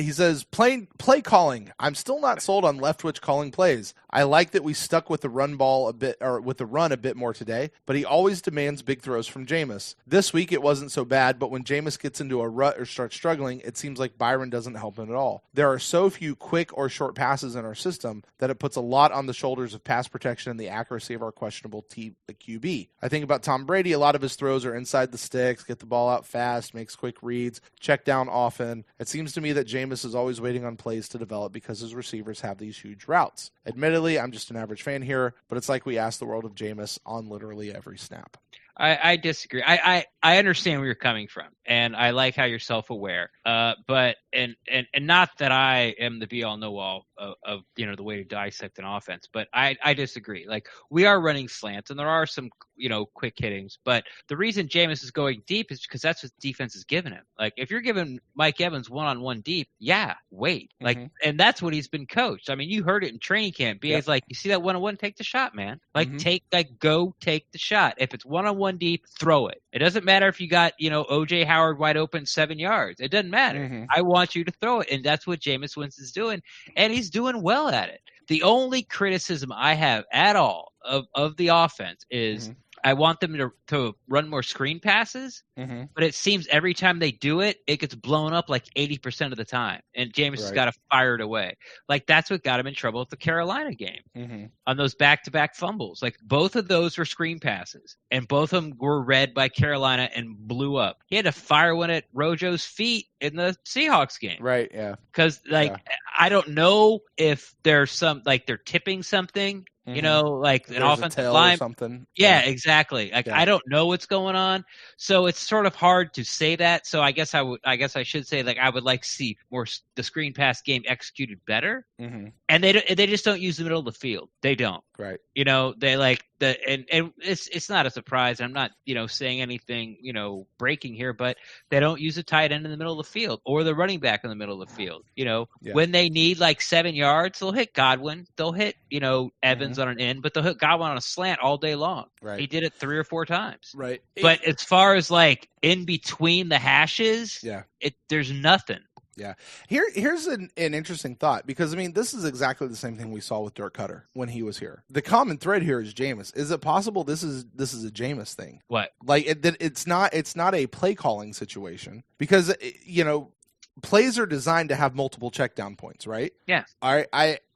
S1: He says, play calling. I'm still not sold on Leftwich calling plays. I like that we stuck with the run a bit more today, but he always demands big throws from Jameis. This week it wasn't so bad, but when Jameis gets into a rut or starts struggling, it seems like Byron doesn't help him at all. There are so few quick or short passes in our system that it puts a lot on the shoulders of pass protection and the accuracy of our questionable QB. I think about Tom Brady, a lot of his throws are inside the sticks, get the ball out fast, makes quick reads, check down often. It seems to me that Jameis is always waiting on plays to develop because his receivers have these huge routes. Admittedly, I'm just an average fan here, but it's like we ask the world of Jameis on literally every snap.
S2: I disagree. I understand where you're coming from, and I like how you're self-aware. But not that I am the be-all, know-all of the way to dissect an offense, but I disagree. Like, we are running slants, and there are some quick hittings, but the reason Jameis is going deep is because that's what defense is giving him. Like, if you're giving Mike Evans one-on-one deep, wait. Like, and that's what he's been coached. I mean, you heard it in training camp. BA's like, you see that one-on-one, take the shot, man. Like, go take the shot. If it's one-on-one deep, throw it. It doesn't matter if you got, OJ Howard wide open 7 yards. It doesn't matter. I want you to throw it. And that's what Jameis Winston's doing. And he's doing well at it. The only criticism I have at all of the offense is I want them to run more screen passes, but it seems every time they do it, it gets blown up like 80% of the time. And Jameis has got to fire it away. Like, that's what got him in trouble at the Carolina game on those back-to-back fumbles. Like, both of those were screen passes, and both of them were read by Carolina and blew up. He had to fire one at Rojo's feet in the Seahawks game.
S1: Right, yeah.
S2: Because, I don't know if there's they're tipping something. Like an offensive line
S1: or something.
S2: Yeah, exactly. Like, I don't know what's going on, so it's sort of hard to say that. So I guess I should say, like, I would like to see more the screen pass game executed better. And they just don't use the middle of the field. They don't.
S1: Right.
S2: They like and it's not a surprise. I'm not saying anything breaking here, but they don't use a tight end in the middle of the field or the running back in the middle of the field. When they need like 7 yards, they'll hit Godwin. They'll hit Evans on an end, but they'll hit Godwin on a slant all day long.
S1: Right.
S2: He did it 3 or 4 times.
S1: Right.
S2: But as far as like in between the hashes, there's nothing.
S1: Yeah. Here's an interesting thought, because, I mean, this is exactly the same thing we saw with Dirk Cutter when he was here. The common thread here is Jameis. Is it possible this is a Jameis thing?
S2: What?
S1: Like, it's not a play calling situation, because, plays are designed to have multiple check down points, right?
S2: Yeah.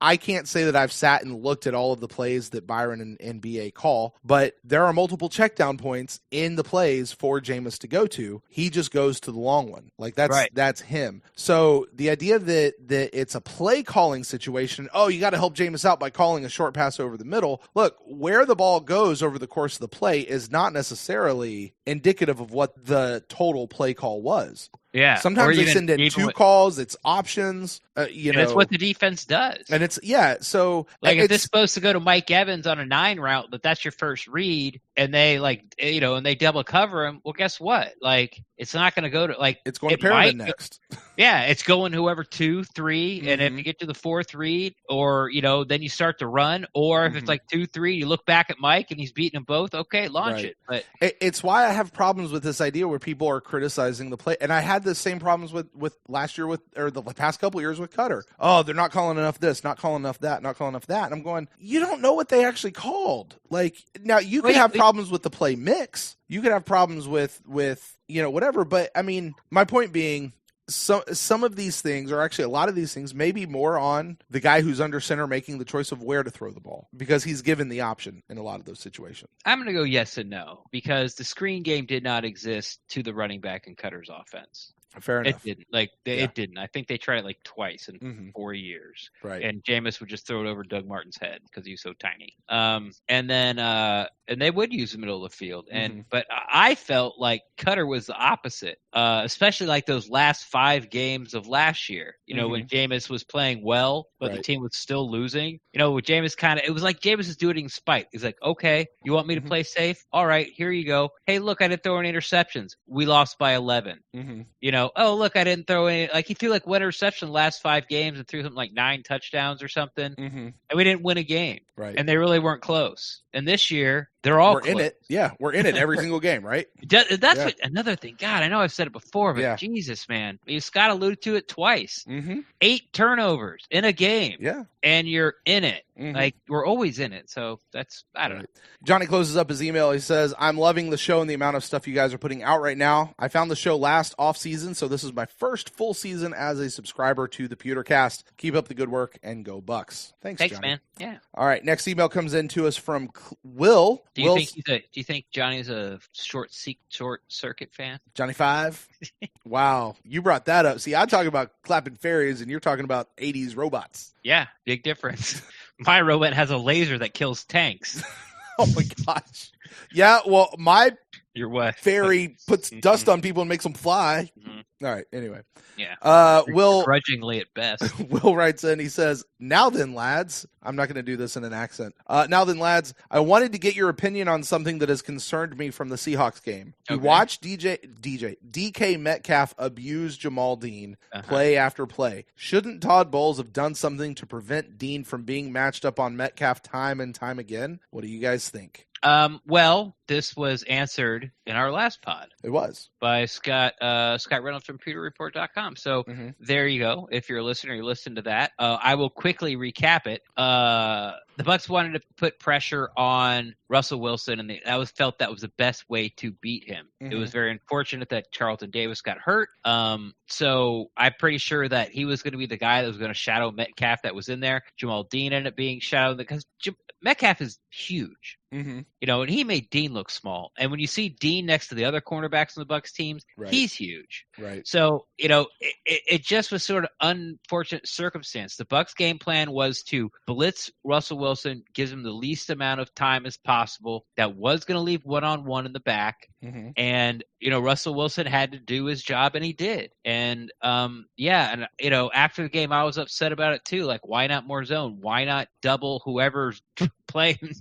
S1: I can't say that I've sat and looked at all of the plays that Byron and BA call, but there are multiple check down points in the plays for Jameis to go to. He just goes to the long one. Like, that's him. So the idea that it's a play calling situation, you got to help Jameis out by calling a short pass over the middle. Look, where the ball goes over the course of the play is not necessarily indicative of what the total play call was.
S2: Yeah.
S1: Sometimes they send in 2 calls. It's options.
S2: And that's what the defense does.
S1: And so
S2: like, if it's supposed to go to Mike Evans on a 9 route, but that's your first read, and they and they double cover him. Well, guess what? Like, it's not going to go to
S1: it's going to Perriman next.
S2: Yeah, it's going whoever 2, 3, and if you get to the 4th read, or then you start to run, or if it's like 2, 3, you look back at Mike and he's beating them both. Okay, launch it. But
S1: it's why I have problems with this idea where people are criticizing the play, and I had the same problems with last year or the past couple years with Cutter. Oh, they're not calling enough this, not calling enough that, not calling enough that. And I'm going, you don't know what they actually called. Like, now you could have problems with the play mix. You could have problems with whatever. But I mean, my point being, some of these things, or actually a lot of these things, may be more on the guy who's under center making the choice of where to throw the ball, because he's given the option in a lot of those situations.
S2: I'm going to go yes and no, because the screen game did not exist to the running back and Cutter's offense.
S1: Fair
S2: It
S1: enough.
S2: didn't. It didn't. I think they tried it like twice in 4 years.
S1: Right.
S2: And Jameis would just throw it over Doug Martin's head because he was so tiny. And then and they would use the middle of the field. But I felt like Cutter was the opposite, especially like those last 5 games of last year. When Jameis was playing well, but the team was still losing. With Jameis it was like Jameis is doing it in spite. He's like, okay, you want me to play safe? All right, here you go. Hey, look, I didn't throw any interceptions. We lost by 11. Oh, look, I didn't throw any. Like, he threw like 1 interception the last 5 games and threw something like 9 touchdowns or something. And we didn't win a game.
S1: Right.
S2: And they really weren't close. And this year, they're all close.
S1: in it. Yeah, we're in it every single game, right?
S2: That's another thing. God, I know I've said it before, but Jesus, man. Scott alluded to it twice. 8 turnovers in a game.
S1: Yeah.
S2: And you're in it. Like, we're always in it. So that's, I don't know.
S1: Johnny closes up his email. He says, I'm loving the show and the amount of stuff you guys are putting out right now. I found the show last off season, so this is my first full season as a subscriber to the Pewtercast. Keep up the good work and go Bucks. Thanks, Johnny.
S2: Man. Yeah.
S1: All right. Next email comes in to us from Will.
S2: Do you think Johnny's a short circuit fan?
S1: Johnny 5? Wow. You brought that up. See, I talk about clapping fairies and you're talking about 80s robots.
S2: Yeah. Big difference. My robot has a laser that kills tanks.
S1: Oh my gosh. Yeah, well, my
S2: Your what?
S1: fairy puts dust on people and makes them fly. All right, anyway.
S2: Yeah.
S1: Will
S2: grudgingly at best.
S1: Will writes in, he says, now then, lads, I'm not going to do this in an accent. Now then, lads, I wanted to get your opinion on something that has concerned me from the Seahawks game. We watched DK Metcalf abuse Jamal Dean play after play. Shouldn't Todd Bowles have done something to prevent Dean from being matched up on Metcalf time and time again? What do you guys think?
S2: Well, this was answered in our last pod.
S1: It was.
S2: By Scott Reynolds from PewterReport.com. So there you go. If you're a listener, you listen to that. I will quickly recap it. The Bucs wanted to put pressure on Russell Wilson, and that was the best way to beat him. It was very unfortunate that Charlton Davis got hurt. So I'm pretty sure that he was going to be the guy that was going to shadow Metcalf that was in there. Jamal Dean ended up being shadowed because Metcalf is huge. And he made Dean look small. And when you see Dean next to the other cornerbacks on the Bucs teams, he's huge.
S1: Right.
S2: So, it just was sort of unfortunate circumstance. The Bucs game plan was to blitz Russell Wilson, gives him the least amount of time as possible. That was going to leave one-on-one in the back. And, Russell Wilson had to do his job, and he did. And, after the game, I was upset about it too. Like, why not more zone? Why not double whoever's playing,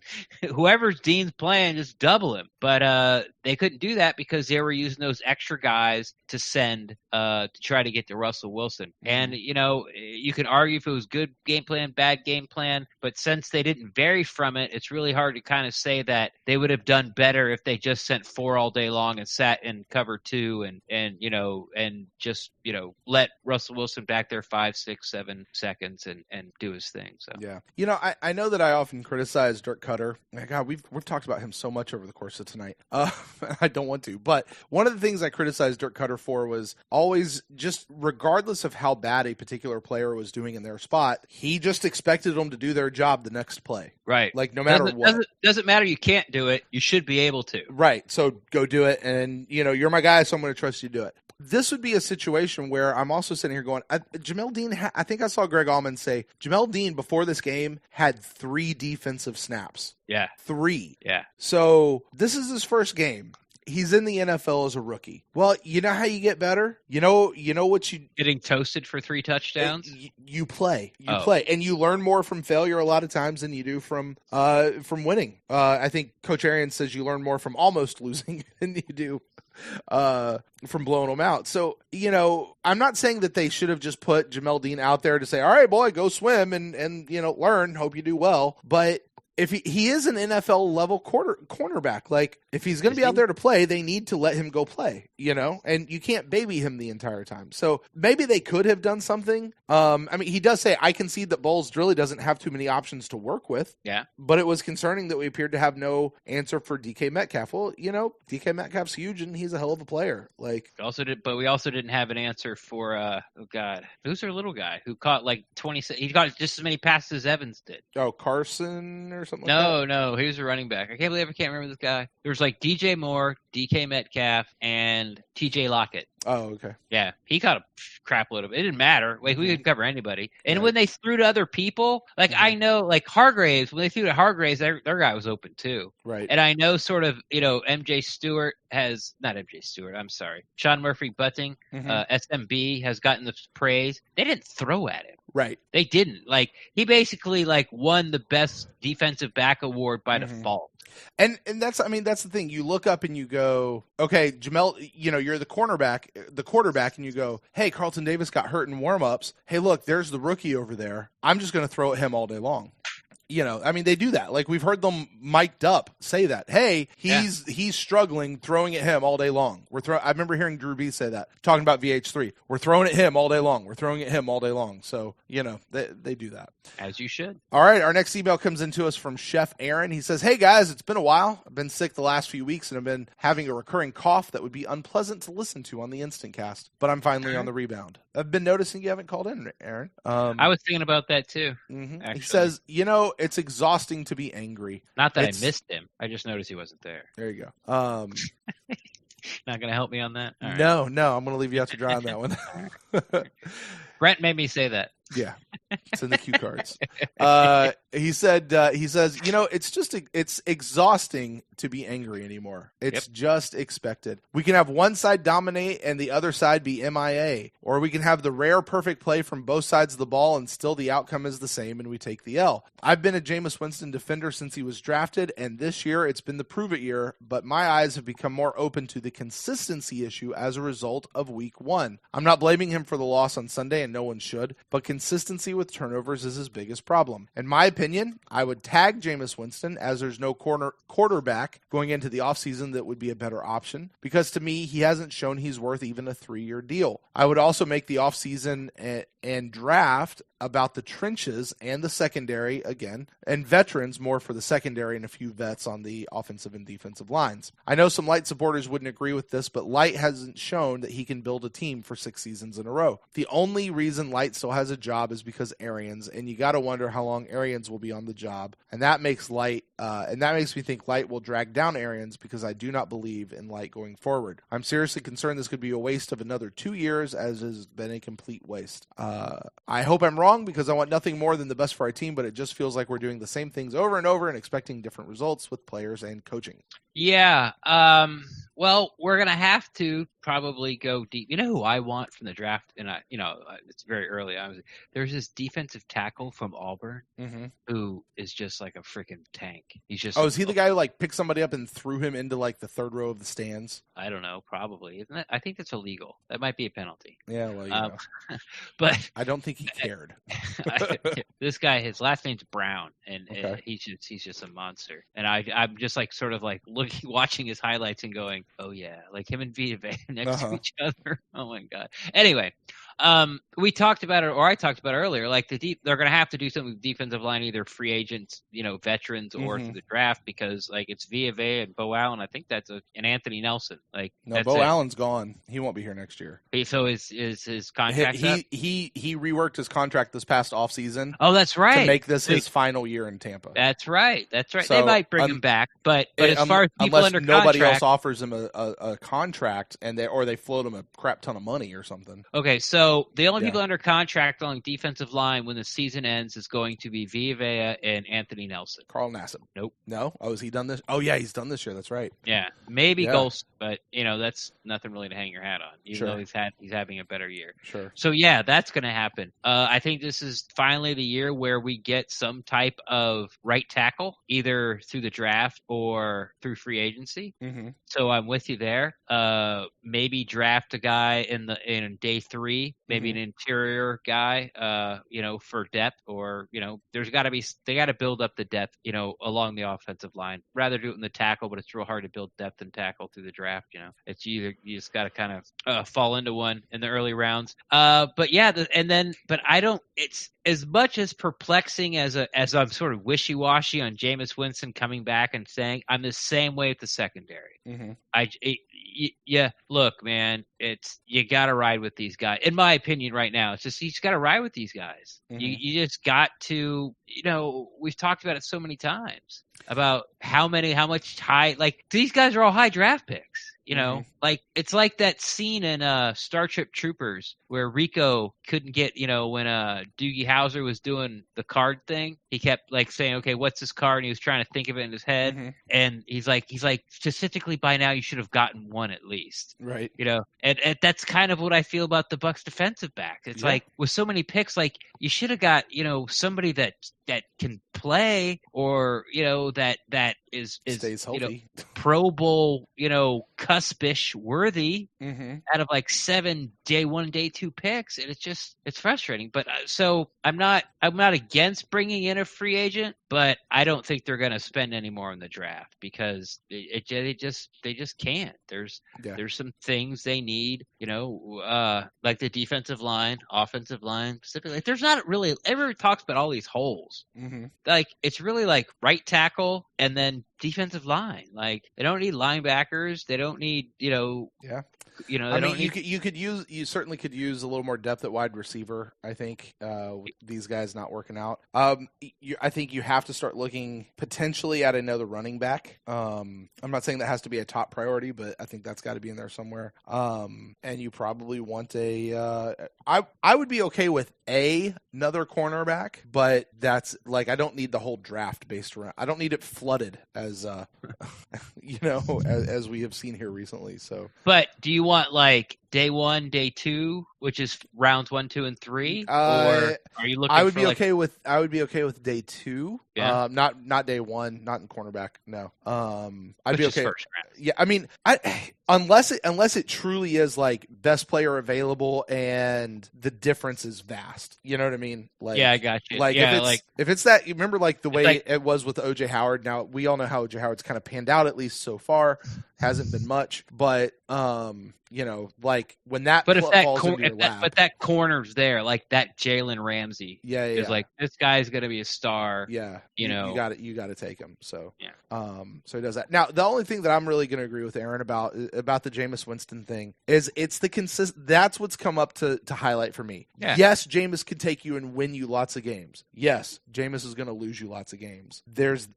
S2: whoever's Dean's playing, just double him. But they couldn't do that because they were using those extra guys to send to try to get to Russell Wilson. And, you can argue if it was good game plan, bad game plan, but since they didn't vary from it, it's really hard to kind of say that they would have done better if they just sent 4 all day long and sat in cover 2 and just, let Russell Wilson back there 5, 6, 7 seconds and do his thing. So
S1: yeah. I know that I often criticize Dirk Cutter. My God, we've talked about him so much over the course of tonight. I don't want to, but one of the things I criticized Dirk Cutter for was always just regardless of how bad a particular player was doing in their spot, he just expected them to do their job the next play.
S2: Right.
S1: Like no matter what.
S2: Doesn't matter. You can't do it. You should be able to.
S1: Right. So go do it. And you're my guy, so I'm going to trust you to do it. This would be a situation where I'm also sitting here going, Jamel Dean, I think I saw Greg Allman say, Jamel Dean before this game had 3 defensive snaps.
S2: Yeah.
S1: 3.
S2: Yeah.
S1: So this is his first game. He's in the NFL as a rookie. Well, you know how you get better? You know what you...
S2: Getting toasted for 3 touchdowns?
S1: You play. You play. And you learn more from failure a lot of times than you do from winning. I think Coach Arians says you learn more from almost losing than you do from blowing them out. So, I'm not saying that they should have just put Jamel Dean out there to say, all right, boy, go swim and learn, hope you do well. But if he is an NFL level cornerback, like if he's going to be out there to play, they need to let him go play, and you can't baby him the entire time. So maybe they could have done something. He does say, I concede that Bowles really doesn't have too many options to work with.
S2: Yeah.
S1: But it was concerning that we appeared to have no answer for DK Metcalf. Well, DK Metcalf's huge and he's a hell of a player. Like
S2: we also didn't have an answer for, who's their little guy who caught like 20, he got just as many passes as Evans did.
S1: Oh, Carson or or something like that?
S2: No, he was a running back. I can't remember this guy. There was like DJ Moore, DK Metcalf, and TJ Lockett.
S1: Oh, okay.
S2: Yeah, he caught a crap load of it. It didn't matter. Like, we could cover anybody. And when they threw to other people, like, I know, like, Hargraves, when they threw to Hargraves, their guy was open, too.
S1: Right.
S2: And I know sort of, MJ Stewart not MJ Stewart, I'm sorry. Sean Murphy Butting, SMB, has gotten the praise. They didn't throw at him.
S1: Right.
S2: They didn't. Like, he basically, like, won the best defensive back award by default.
S1: And that's the thing. You look up and you go, okay, Jamel, you're the quarterback, and you go, hey, Carlton Davis got hurt in warmups. Hey, look, there's the rookie over there. I'm just going to throw at him all day long. They do that. Like, we've heard them mic'd up say that. Hey, he's struggling, throwing at him all day long. I remember hearing Drew B say that, talking about VH3. We're throwing at him all day long. We're throwing at him all day long. So, they do that.
S2: As you should.
S1: All right, our next email comes into us from Chef Aaron. He says, hey, guys, it's been a while. I've been sick the last few weeks, and I've been having a recurring cough that would be unpleasant to listen to on the Instant Cast, but I'm finally on the rebound. I've been noticing you haven't called in, Aaron.
S2: I was thinking about that, too.
S1: He says, it's exhausting to be angry.
S2: Not that I missed him. I just noticed he wasn't there.
S1: There you go.
S2: Not going to help me on that? All right.
S1: No, I'm going to leave you out to dry on that one.
S2: Brent made me say that.
S1: Yeah, it's in the cue cards. He says, it's exhausting to be angry anymore. It's just expected. We can have one side dominate and the other side be MIA, or we can have the rare perfect play from both sides of the ball and still the outcome is the same and we take the L. I've been a Jameis Winston defender since he was drafted, and this year it's been the prove it year, but my eyes have become more open to the consistency issue as a result of week 1. I'm not blaming him for the loss on Sunday, and no one should, but consistency with turnovers is his biggest problem. In my opinion, I would tag Jameis Winston, as there's no quarterback going into the offseason that would be a better option, because to me, he hasn't shown he's worth even a 3-year deal. I would also make the offseason and draft about the trenches and the secondary again, and veterans more for the secondary and a few vets on the offensive and defensive lines. I know some Light supporters wouldn't agree with this, but Light hasn't shown that he can build a team for 6 seasons in a row. The only reason Light still has a job is because Arians, and you got to wonder how long Arians will be on the job, and that makes me think Light will drag down Arians, because I do not believe in Light going forward. I'm seriously concerned this could be a waste of another 2 years, as has been a complete waste. I hope I'm wrong, because I want nothing more than the best for our team, but it just feels like we're doing the same things over and over and expecting different results with players and coaching.
S2: Yeah. Well, we're going to have to probably go deep. You know who I want from the draft? And it's very early. There's this defensive tackle from Auburn who is just like a freaking tank. He's just.
S1: Oh, is he the guy who like picked somebody up and threw him into like the third row of the stands?
S2: I don't know. Probably. Isn't it? I think that's illegal. That might be a penalty.
S1: Yeah. Well,
S2: but
S1: I don't think he cared.
S2: This guy, his last name's Brown, and he's just a monster. And I'm just like sort of like watching his highlights and going, oh yeah, like him and Vita next to each other. Oh my god. Anyway, we talked about it, or I talked about it earlier. Like they're going to have to do something with defensive line, either free agents, veterans, or through the draft, because like it's Vita and Bo Allen. I think that's and Anthony Nelson. Like
S1: no, Bo Allen's gone. He won't be here next year.
S2: So is his contract up?
S1: He reworked his contract this past offseason.
S2: Oh, that's right.
S1: To make this his final year in Tampa.
S2: That's right. So,
S1: they
S2: might bring him back, but as far as people
S1: unless
S2: under
S1: nobody
S2: contract,
S1: else offers him a contract, and they float him a crap ton of money or something.
S2: Okay, so the only people under contract on defensive line when the season ends is going to be Villa and Anthony Nelson.
S1: Carl Nassib.
S2: Nope.
S1: No? Oh, has he done this? Oh, yeah, he's done this year. That's right.
S2: Yeah, maybe Golst, but that's nothing really to hang your hat on. Even though he's having a better year.
S1: Sure.
S2: So yeah, that's going to happen. I think this is finally the year where we get some type of right tackle, either through the draft or through free agency. Mm-hmm. So I'm with you there. Maybe draft a guy in day 3, maybe an interior guy, for depth, or they got to build up the depth, along the offensive line. Rather do it in the tackle, but it's real hard to build depth and tackle through the draft. It's you just got to kind of fall into one in the early rounds. But I don't. It's as much as perplexing as I'm sort of wishy-washy on Jameis Winston coming back and saying I'm the same way with the secondary. Mm-hmm. Yeah, look, man, you got to ride with these guys. In my opinion, right now, it's just you just got to ride with these guys. You just got to, we've talked about it so many times about how much high, like these guys are all high draft picks. Like it's like that scene in Starship Troopers where Rico couldn't get, when Doogie Howser was doing the card thing, he kept like saying, okay, what's this card? And he was trying to think of it in his head. And he's like, statistically by now you should have gotten one at least.
S1: Right.
S2: And that's kind of what I feel about the Bucks defensive back. It's like with so many picks, like you should have got, somebody that can play or, that is
S1: stays healthy.
S2: Pro Bowl, cuspish worthy out of like 7 day 1, day 2 picks. And it's frustrating. But so I'm not against bringing in a free agent, but I don't think they're going to spend any more on the draft because they just can't. There's some things they need, like the defensive line, offensive line specifically. Like, there's not really, everyone talks about all these holes. Like it's really like right tackle and then defensive line. Like they don't need linebackers. They don't need,
S1: you certainly could use a little more depth at wide receiver. I think with these guys not working out. I think you have to start looking potentially at another running back. I'm not saying that has to be a top priority, but I think that's got to be in there somewhere. And you probably want I would be okay with another cornerback, but that's like I don't need the whole draft based around. I don't need it flooded as as we have seen here recently. So,
S2: but do you want like day 1, day 2, which is rounds 1, 2, and 3, or are you looking?
S1: I would be okay with day 2.
S2: Yeah.
S1: Not day 1, not in cornerback. No. I'd be okay.
S2: First round.
S1: Yeah, I mean, unless it truly is like best player available and the difference is vast. You know what I mean? Like,
S2: yeah, I got you.
S1: Like if it's that, you remember like the way it was with OJ Howard. Now we all know how OJ Howard's kind of panned out, at least so far. Hasn't been much, but like when that falls into your lap.
S2: But that corner's there, like that Jalen Ramsey.
S1: Is
S2: like this guy's gonna be a star.
S1: Yeah,
S2: you
S1: got to take him. So
S2: yeah,
S1: so he does that. Now the only thing that I'm really gonna agree with Aaron about the Jameis Winston thing is it's the that's what's come up to highlight for me.
S2: Yeah.
S1: Yes, Jameis could take you and win you lots of games. Yes, Jameis is gonna lose you lots of games.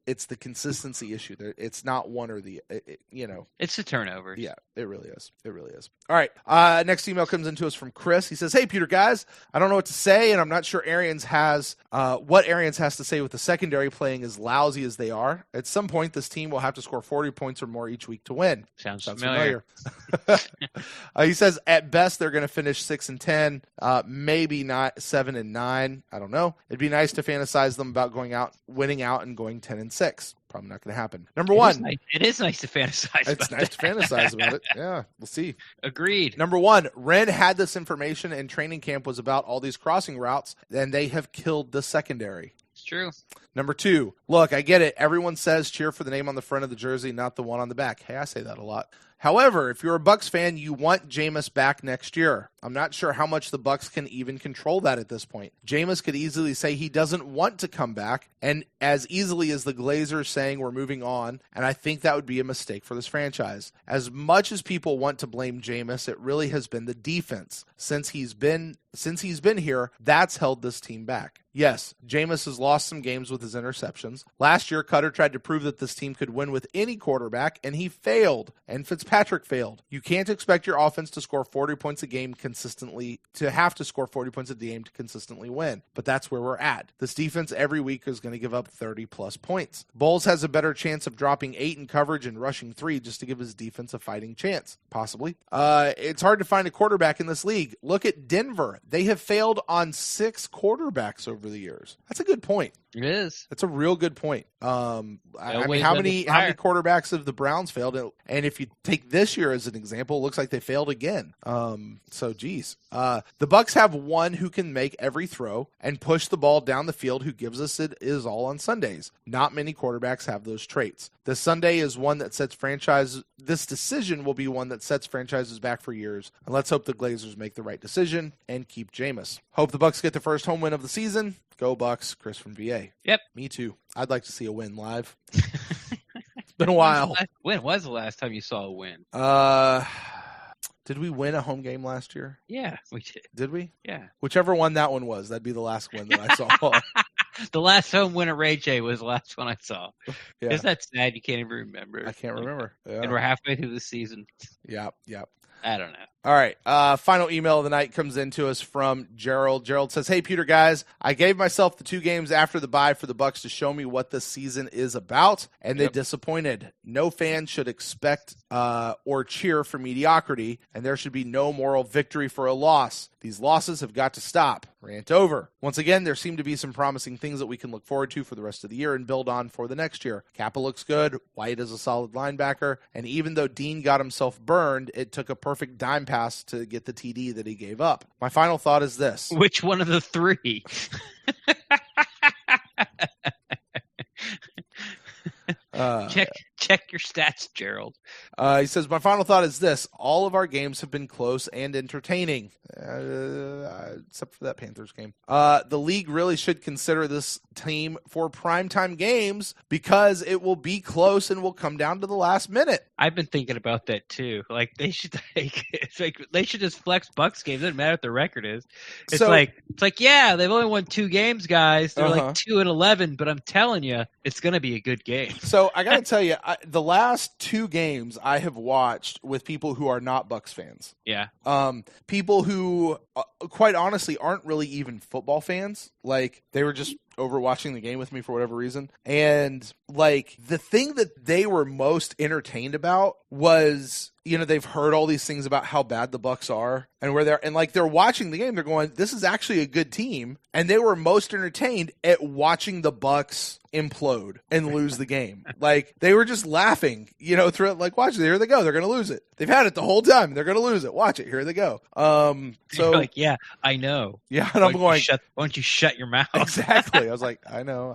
S1: It's the consistency issue. It's not one or the
S2: It's the turnovers.
S1: Yeah, it really is. It really is. All right. Next email comes into us from Chris. He says, "Hey, Peter, guys, I don't know what to say, and I'm not sure what Arians has to say with the secondary playing as lousy as they are. At some point, this team will have to score 40 points or more each week to win."
S2: Sounds familiar.
S1: He says, at best, they're going to finish 6-10, maybe not 7-9. I don't know. It'd be nice to fantasize them about winning out, and going 10-6. Probably not going to happen. Number one.
S2: It is nice to fantasize
S1: It's nice to fantasize about it. Yeah, we'll see.
S2: Agreed.
S1: Number one, Ren had this information and training camp was about all these crossing routes, and they have killed the secondary.
S2: It's true.
S1: Number two, look, I get it. Everyone says cheer for the name on the front of the jersey, not the one on the back. Hey, I say that a lot. However, if you're a Bucs fan, you want Jameis back next year. I'm not sure how much the Bucs can even control that at this point. Jameis could easily say he doesn't want to come back, and as easily as the Glazers saying we're moving on, and I think that would be a mistake for this franchise. As much as people want to blame Jameis, it really has been the defense. Since he's been here, that's held this team back. Yes, Jameis has lost some games with his interceptions. Last year, Cutter tried to prove that this team could win with any quarterback, and he failed. And Fitzpatrick failed. You can't expect your offense to score 40 points a game consistently, to have to score 40 points a game to consistently win. But that's where we're at. This defense every week is going to give up 30-plus points. Bowles has a better chance of dropping 8 in coverage and rushing 3 just to give his defense a fighting chance. Possibly. It's hard to find a quarterback in this league. Look at Denver. They have failed on 6 quarterbacks over the years. That's a good point.
S2: It is.
S1: That's a real good point. I mean, how many quarterbacks have the Browns failed? And if you take this year as an example, it looks like they failed again. So, geez. The Bucs have one who can make every throw and push the ball down the field who gives us it is all on Sundays. Not many quarterbacks have those traits. This Sunday is one that sets this decision will be one that sets franchises back for years. And let's hope the Glazers make the right decision and keep Jameis. Hope the Bucs get the first home win of the season. Go Bucs, Chris from VA.
S2: Yep.
S1: Me too. I'd like to see a win live. been a while.
S2: When was the last time you saw a win?
S1: Did we win a home game last year?
S2: Yeah, we did.
S1: Did we?
S2: Yeah.
S1: Whichever one that one was, that'd be the last win that I saw.
S2: The last home win at Ray J was the last one I saw.
S1: Yeah.
S2: Isn't that sad? You can't even remember.
S1: I can't remember. Yeah.
S2: And we're halfway through the season.
S1: Yeah.
S2: I don't know.
S1: All right. Final email of the night comes into us from Gerald. Gerald says, "Hey, Peter, guys, I gave myself the 2 games after the bye for the Bucks to show me what this season is about, and they disappointed. No fan should expect or cheer for mediocrity, and there should be no moral victory for a loss. These losses have got to stop." Rant over. Once again, there seem to be some promising things that we can look forward to for the rest of the year and build on for the next year. Kappa looks good. White is a solid linebacker. And even though Dean got himself burned, it took a perfect dime pass to get the TD that he gave up. My final thought is this.
S2: Which one of the 3? Check your stats, Gerald.
S1: He says, my final thought is this. All of our games have been close and entertaining, except for that Panthers game. The league really should consider this team for primetime games because it will be close and will come down to the last minute.
S2: I've been thinking about that too. Like they should they should just flex Bucks games. It doesn't matter what the record is. It's like yeah, they've only won 2 games, guys. They're like 2-11, but I'm telling you, it's gonna be a good game.
S1: So I gotta tell you, the last 2 games I have watched with people who are not Bucks fans.
S2: Yeah.
S1: People who, quite honestly, aren't really even football fans. Like, they were just over watching the game with me for whatever reason. And, like, the thing that they were most entertained about was, you know, they've heard all these things about how bad the Bucks are and where they're, and like they're watching the game, they're going, this is actually a good team. And they were most entertained at watching the Bucks implode and lose the game. Like, they were just laughing, you know, through it, like, watch it, here they go, they're going to lose it. They've had it the whole time, they're going to lose it. Watch it, here they go. So
S2: you're like, yeah, I know.
S1: Yeah, and I'm going,
S2: why don't you shut your mouth?
S1: Exactly. I was like, I know.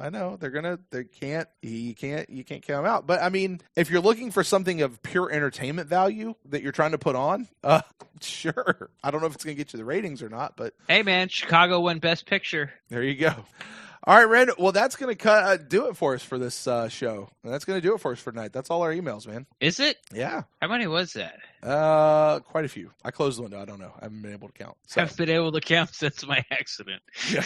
S1: You can't count them out. But I mean, if you're looking for something of pure entertainment value that you're trying to put on, sure. I don't know if it's going to get you the ratings or not, but
S2: hey, man, Chicago won Best Picture.
S1: There you go. All right, Ren. Well, that's going to do it for us for this show. And that's going to do it for us for tonight. That's all our emails, man.
S2: Is it?
S1: Yeah.
S2: How many was that?
S1: Quite a few. I closed the window. I don't know. I haven't been able to count. So.
S2: I've been able to count since my accident.
S1: Yeah.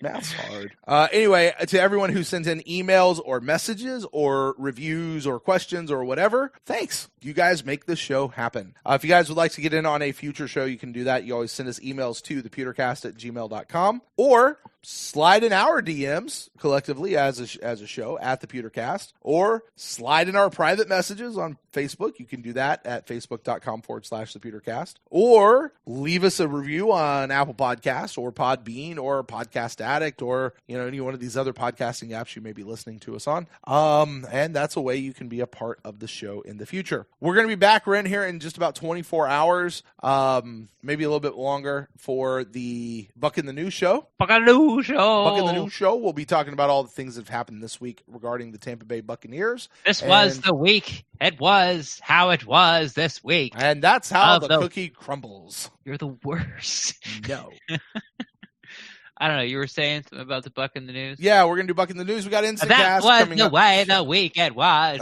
S1: Math's hard. Anyway, to everyone who sent in emails or messages or reviews or questions or whatever, thanks. You guys make this show happen. If you guys would like to get in on a future show, you can do that. You always send us emails to thepewtercast@gmail.com or slide in our DMs collectively as a show at the Pewtercast, or slide in our private messages on Facebook. You can do that at facebook.com/thepewtercast, or leave us a review on Apple Podcasts or Podbean or Podcast Addict or, you know, any one of these other podcasting apps you may be listening to us on. And that's a way you can be a part of the show in the future. We're going to be back in here in just about 24 hours, maybe a little bit longer, for the Buck in the News show.
S2: Buck in the News show.
S1: Buck in the News show. We'll be talking about all the things that have happened this week regarding the Tampa Bay Buccaneers.
S2: This was the week. It was how it was this week.
S1: And that's how the cookie crumbles.
S2: You're the worst.
S1: No.
S2: I don't know. You were saying something about the Buck in the News?
S1: Yeah, we're going to do Buck in the News. We got Instant
S2: Cast coming up. That was the way the weekend was.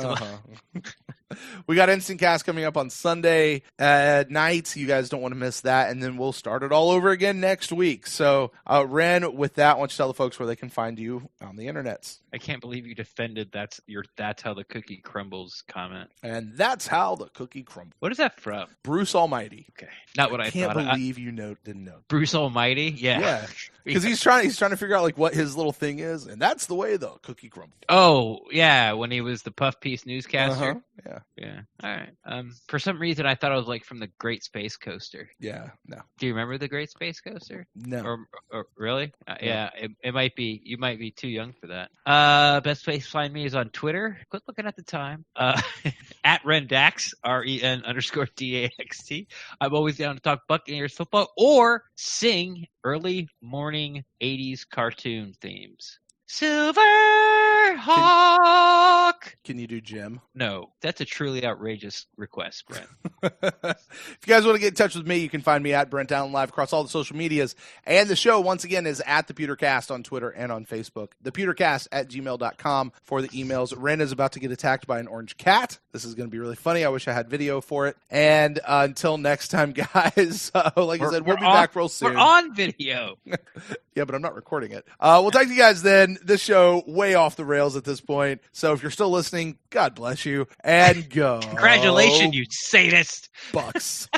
S1: We got Instant Cast coming up on Sunday at night. You guys don't want to miss that. And then we'll start it all over again next week. So, Ren, with that, why don't you tell the folks where they can find you on the internets?
S2: I can't believe you defended that's how the cookie crumbles comment.
S1: And that's how the cookie crumbles.
S2: What is that from?
S1: Bruce Almighty.
S2: Okay. Not what I thought.
S1: Can't believe you didn't know.
S2: Bruce Almighty? Yeah.
S1: Yeah. Because he's trying to figure out like what his little thing is, and that's the way the cookie crumbles.
S2: Oh, yeah, when he was the Puff Piece newscaster.
S1: Yeah.
S2: Yeah. All right. For some reason I thought it was like from the Great Space Coaster.
S1: Yeah. No.
S2: Do you remember the Great Space Coaster?
S1: No.
S2: Or really? Yeah. It might be. You might be too young for that. Best place to find me is on Twitter. Quit looking at the time. At Rendax, REN_DAXT. I'm always down to talk Buccaneers football or sing early morning 80s cartoon themes. Silverhawk. Buck?
S1: Can you do Jim?
S2: No, that's a truly outrageous request, Brent.
S1: If you guys want to get in touch with me, you can find me at Brent Allen Live across all the social medias. And the show, once again, is at The Pewtercast on Twitter and on Facebook. ThePewtercast@gmail.com for the emails. Ren is about to get attacked by an orange cat. This is going to be really funny. I wish I had video for it. And until next time, guys, like I said, we'll be back real soon.
S2: We're on video.
S1: Yeah, but I'm not recording it. We'll talk to you guys then. This show way off the rails at this point. So if you're still listening, God bless you. And go.
S2: Congratulations, you sadist.
S1: Bucks.